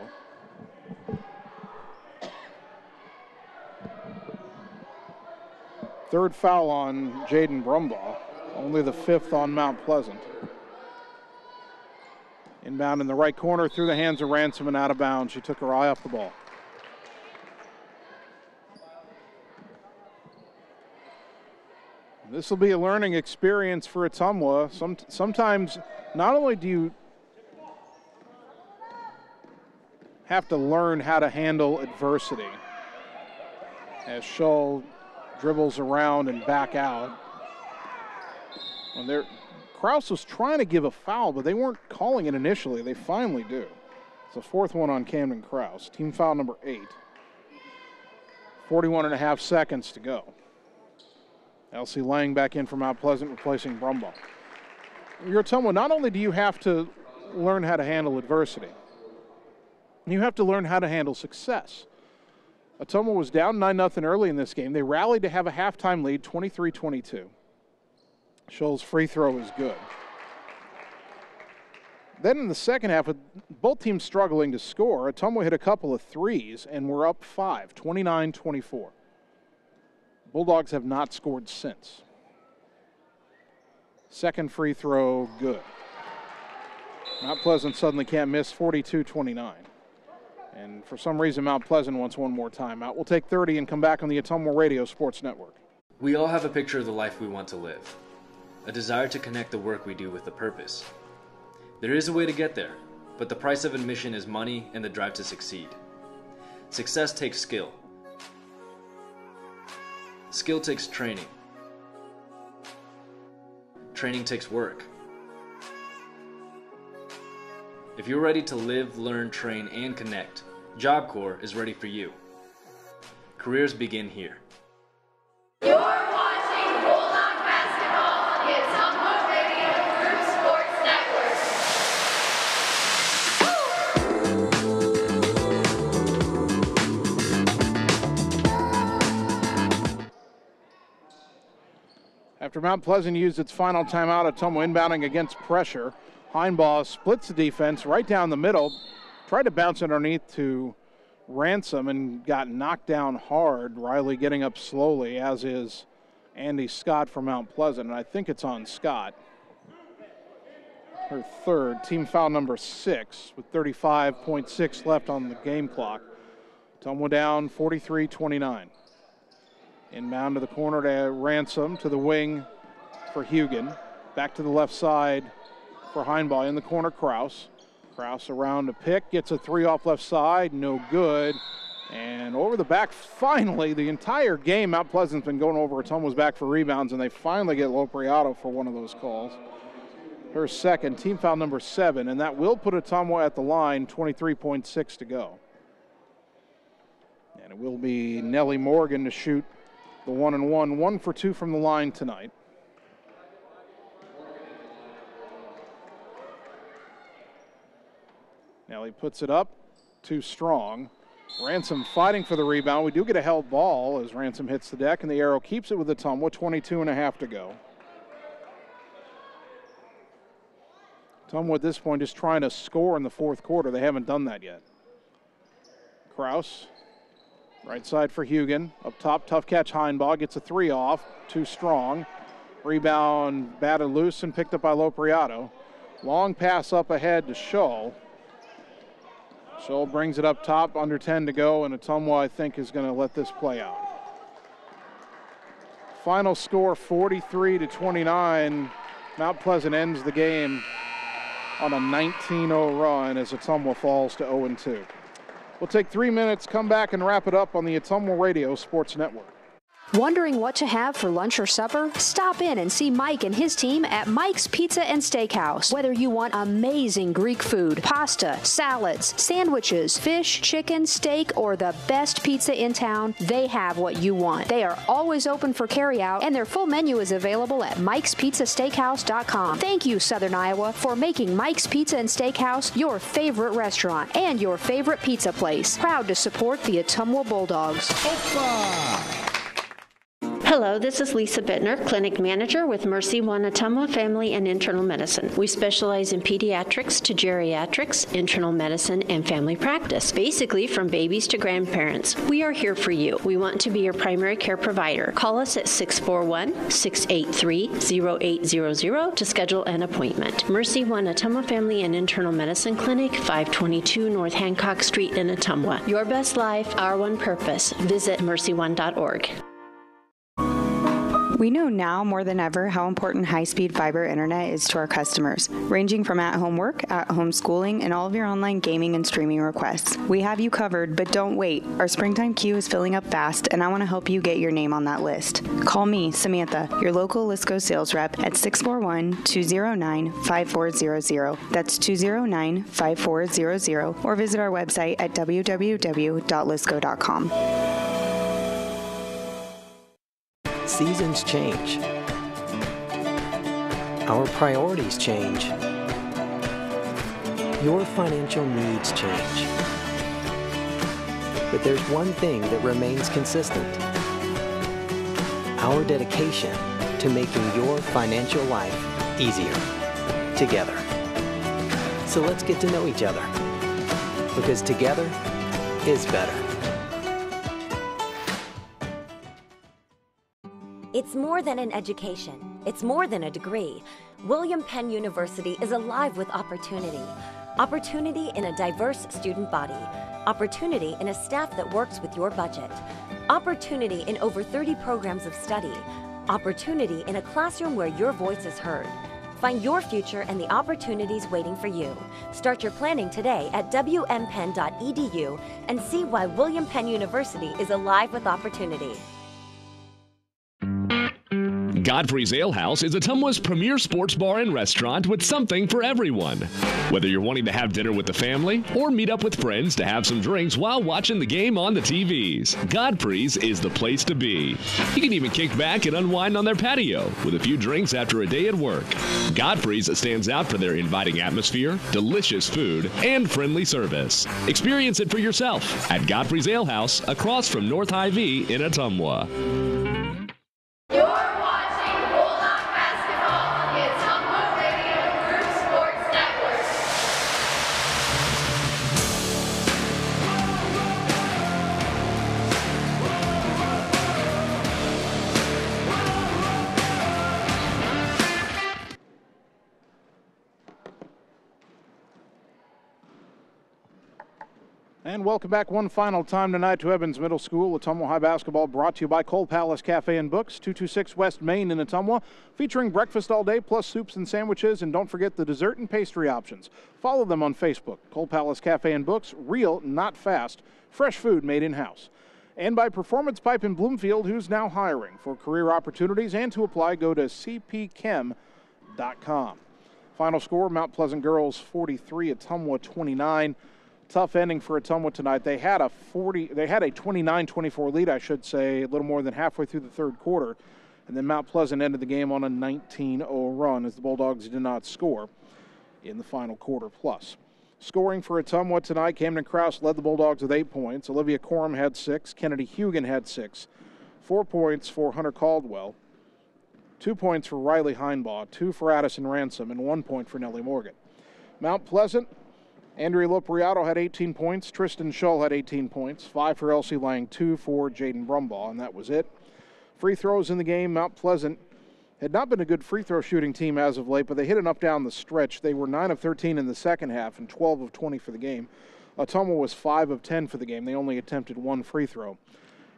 Third foul on Jaden Brumbaugh, only the fifth on Mount Pleasant. Inbound in the right corner through the hands of Ransom and out of bounds. She took her eye off the ball. This will be a learning experience for Ottumwa. Sometimes not only do you have to learn how to handle adversity, as Shull dribbles around and back out. When Krause was trying to give a foul, but they weren't calling it initially. They finally do. It's a fourth one on Camden Krause. Team foul number 8. 41.5 seconds to go. Elsie Lang back in from Mount Pleasant, replacing Brumbaugh. You're Ottumwa, not only do you have to learn how to handle adversity, you have to learn how to handle success. Ottumwa was down 9-0 early in this game. They rallied to have a halftime lead, 23-22. Shull's free throw is good. Then in the second half, with both teams struggling to score, Ottumwa hit a couple of threes, and we're up 5, 29-24. Bulldogs have not scored since. Second free throw, good. Mount Pleasant suddenly can't miss, 42-29. And for some reason, Mount Pleasant wants one more timeout. We'll take 30 and come back on the Ottumwa Radio Sports Network. We all have a picture of the life we want to live, a desire to connect the work we do with a purpose. There is a way to get there, but the price of admission is money and the drive to succeed. Success takes skill. Skill takes training. Training takes work. If you're ready to live, learn, train, and connect, Job Corps is ready for you. Careers begin here. You're watching Bulldog basketball on the Ottumwa Radio Group Sports Network. After Mount Pleasant used its final timeout, Ottumwa inbounding against pressure. Heinbaugh splits the defense right down the middle, tried to bounce underneath to Ransom and got knocked down hard. Riley getting up slowly, as is Andy Scott from Mount Pleasant, and I think it's on Scott. Her third, team foul number 6, with 35.6 left on the game clock. Ottumwa down 43-29. Inbound to the corner to Ransom, to the wing for Hugan. Back to the left side for Heinbaugh. In the corner, Krause. Krause around to pick, gets a three off left side, no good. And over the back, finally, the entire game, Mount Pleasant's been going over Ottumwa's back for rebounds, and they finally get Lopriato for one of those calls. Her second, team foul number 7, and that will put Ottumwa at the line, 23.6 to go. And it will be Nellie Morgan to shoot the 1-and-1, 1 for 2 from the line tonight. Nellie puts it up, too strong. Ransom fighting for the rebound. We do get a held ball as Ransom hits the deck, and the arrow keeps it with Ottumwa, 22.5 to go. Ottumwa at this point is trying to score in the fourth quarter. They haven't done that yet. Kraus, right side for Hugan. Up top, tough catch, Heinbaugh. Gets a three off, too strong. Rebound batted loose and picked up by Lopriato. Long pass up ahead to Scholl. Scholl brings it up top, under 10 to go, and Ottumwa, I think, is going to let this play out. Final score, 43-29. Mount Pleasant ends the game on a 19-0 run as Ottumwa falls to 0-2. We'll take 3 minutes, come back, and wrap it up on the Ottumwa Radio Sports Network. Wondering what to have for lunch or supper? Stop in and see Mike and his team at Mike's Pizza and Steakhouse. Whether you want amazing Greek food, pasta, salads, sandwiches, fish, chicken, steak, or the best pizza in town, they have what you want. They are always open for carryout, and their full menu is available at mikespizzasteakhouse.com. Thank you, Southern Iowa, for making Mike's Pizza and Steakhouse your favorite restaurant and your favorite pizza place. Proud to support the Ottumwa Bulldogs. Hello, this is Lisa Bittner, Clinic Manager with Mercy One Ottumwa Family and Internal Medicine. We specialize in pediatrics to geriatrics, internal medicine, and family practice, basically from babies to grandparents. We are here for you. We want to be your primary care provider. Call us at 641-683-0800 to schedule an appointment. Mercy One Ottumwa Family and Internal Medicine Clinic, 522 North Hancock Street in Ottumwa. Your best life, our one purpose. Visit mercyone.org. We know now more than ever how important high-speed fiber internet is to our customers, ranging from at-home work, at-home schooling, and all of your online gaming and streaming requests. We have you covered, but don't wait. Our springtime queue is filling up fast, and I want to help you get your name on that list. Call me, Samantha, your local Lisco sales rep at 641-209-5400. That's 209-5400, or visit our website at www.lisco.com. Seasons change. Our priorities change. Your financial needs change. But there's one thing that remains consistent: our dedication to making your financial life easier together. So let's get to know each other, because together is better. It's more than an education. It's more than a degree. William Penn University is alive with opportunity. Opportunity in a diverse student body. Opportunity in a staff that works with your budget. Opportunity in over 30 programs of study. Opportunity in a classroom where your voice is heard. Find your future and the opportunities waiting for you. Start your planning today at wmpenn.edu and see why William Penn University is alive with opportunity. Godfrey's Ale House is Ottumwa's premier sports bar and restaurant with something for everyone. Whether you're wanting to have dinner with the family or meet up with friends to have some drinks while watching the game on the TVs, Godfrey's is the place to be. You can even kick back and unwind on their patio with a few drinks after a day at work. Godfrey's stands out for their inviting atmosphere, delicious food, and friendly service. Experience it for yourself at Godfrey's Ale House across from North Hy-Vee in Ottumwa. You're watching Bulldog basketball on the Ottumwa Radio Group Sports Network. And welcome back one final time tonight to Evans Middle School. Ottumwa High Basketball brought to you by Cole Palace Cafe and Books, 226 West Main in Ottumwa, featuring breakfast all day plus soups and sandwiches, and don't forget the dessert and pastry options. Follow them on Facebook, Cole Palace Cafe and Books, real, not fast, fresh food made in-house. And by Performance Pipe in Bloomfield, who's now hiring. For career opportunities and to apply, go to cpchem.com. Final score, Mount Pleasant Girls 43, Ottumwa 29. Tough ending for Ottumwa tonight. They had a 29-24 lead, I should say, a little more than halfway through the third quarter. And then Mount Pleasant ended the game on a 19-0 run as the Bulldogs did not score in the final quarter plus. Scoring for Ottumwa tonight, Camden Krause led the Bulldogs with 8 points. Olivia Corum had 6. Kennedy Hugan had 6. 4 points for Hunter Caldwell. 2 points for Riley Heinbaugh. 2 for Addison Ransom, and 1 point for Nellie Morgan. Mount Pleasant, Andrea Lopriato had 18 points. Tristan Shull had 18 points. 5 for Elsie Lang, 2 for Jaden Brumbaugh, and that was it. Free throws in the game. Mount Pleasant had not been a good free throw shooting team as of late, but they hit enough down the stretch. They were 9 of 13 in the second half and 12 of 20 for the game. Ottumwa was 5 of 10 for the game. They only attempted 1 free throw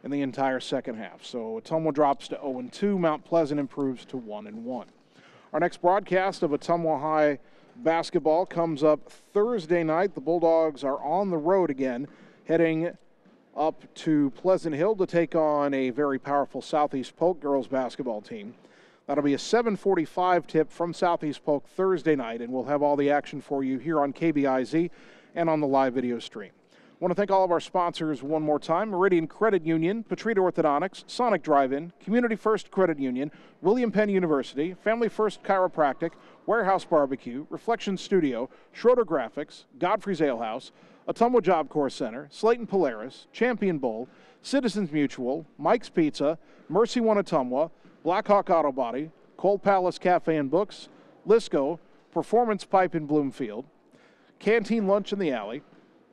in the entire second half. So Ottumwa drops to 0-2. Mount Pleasant improves to 1-1. Our next broadcast of Ottumwa High basketball comes up Thursday night. The Bulldogs are on the road again, heading up to Pleasant Hill to take on a very powerful Southeast Polk girls basketball team. That'll be a 7:45 tip from Southeast Polk Thursday night, and we'll have all the action for you here on KBIZ and on the live video stream. I want to thank all of our sponsors one more time: Meridian Credit Union, Petrita Orthodontics, Sonic Drive-In, Community First Credit Union, William Penn University, Family First Chiropractic, Warehouse Barbecue, Reflection Studio, Schroeder Graphics, Godfrey's Ale House, Ottumwa Job Corps Center, Slayton Polaris, Champion Bull, Citizens Mutual, Mike's Pizza, Mercy One Ottumwa, Blackhawk Auto Body, Cold Palace Cafe and Books, Lisco, Performance Pipe in Bloomfield, Canteen Lunch in the Alley,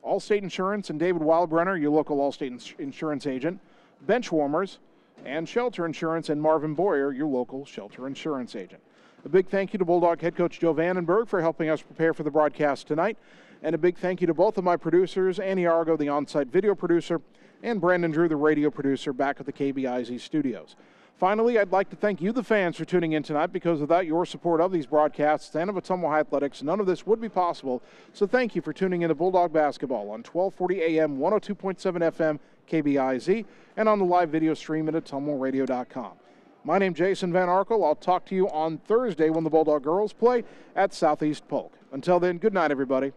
Allstate Insurance and David Wildbrenner, your local Allstate Insurance agent, Benchwarmers, and Shelter Insurance and Marvin Boyer, your local Shelter Insurance agent. A big thank you to Bulldog head coach Joe Vandenberg for helping us prepare for the broadcast tonight, and a big thank you to both of my producers, Annie Argo, the on-site video producer, and Brandon Drew, the radio producer, back at the KBIZ studios. Finally, I'd like to thank you, the fans, for tuning in tonight, because without your support of these broadcasts and of Ottumwa High Athletics, none of this would be possible. So thank you for tuning in to Bulldog Basketball on 1240 AM, 102.7 FM, KBIZ, and on the live video stream at ottumwaradio.com. My name's Jason Van Arkel. I'll talk to you on Thursday when the Bulldog girls play at Southeast Polk. Until then, good night, everybody.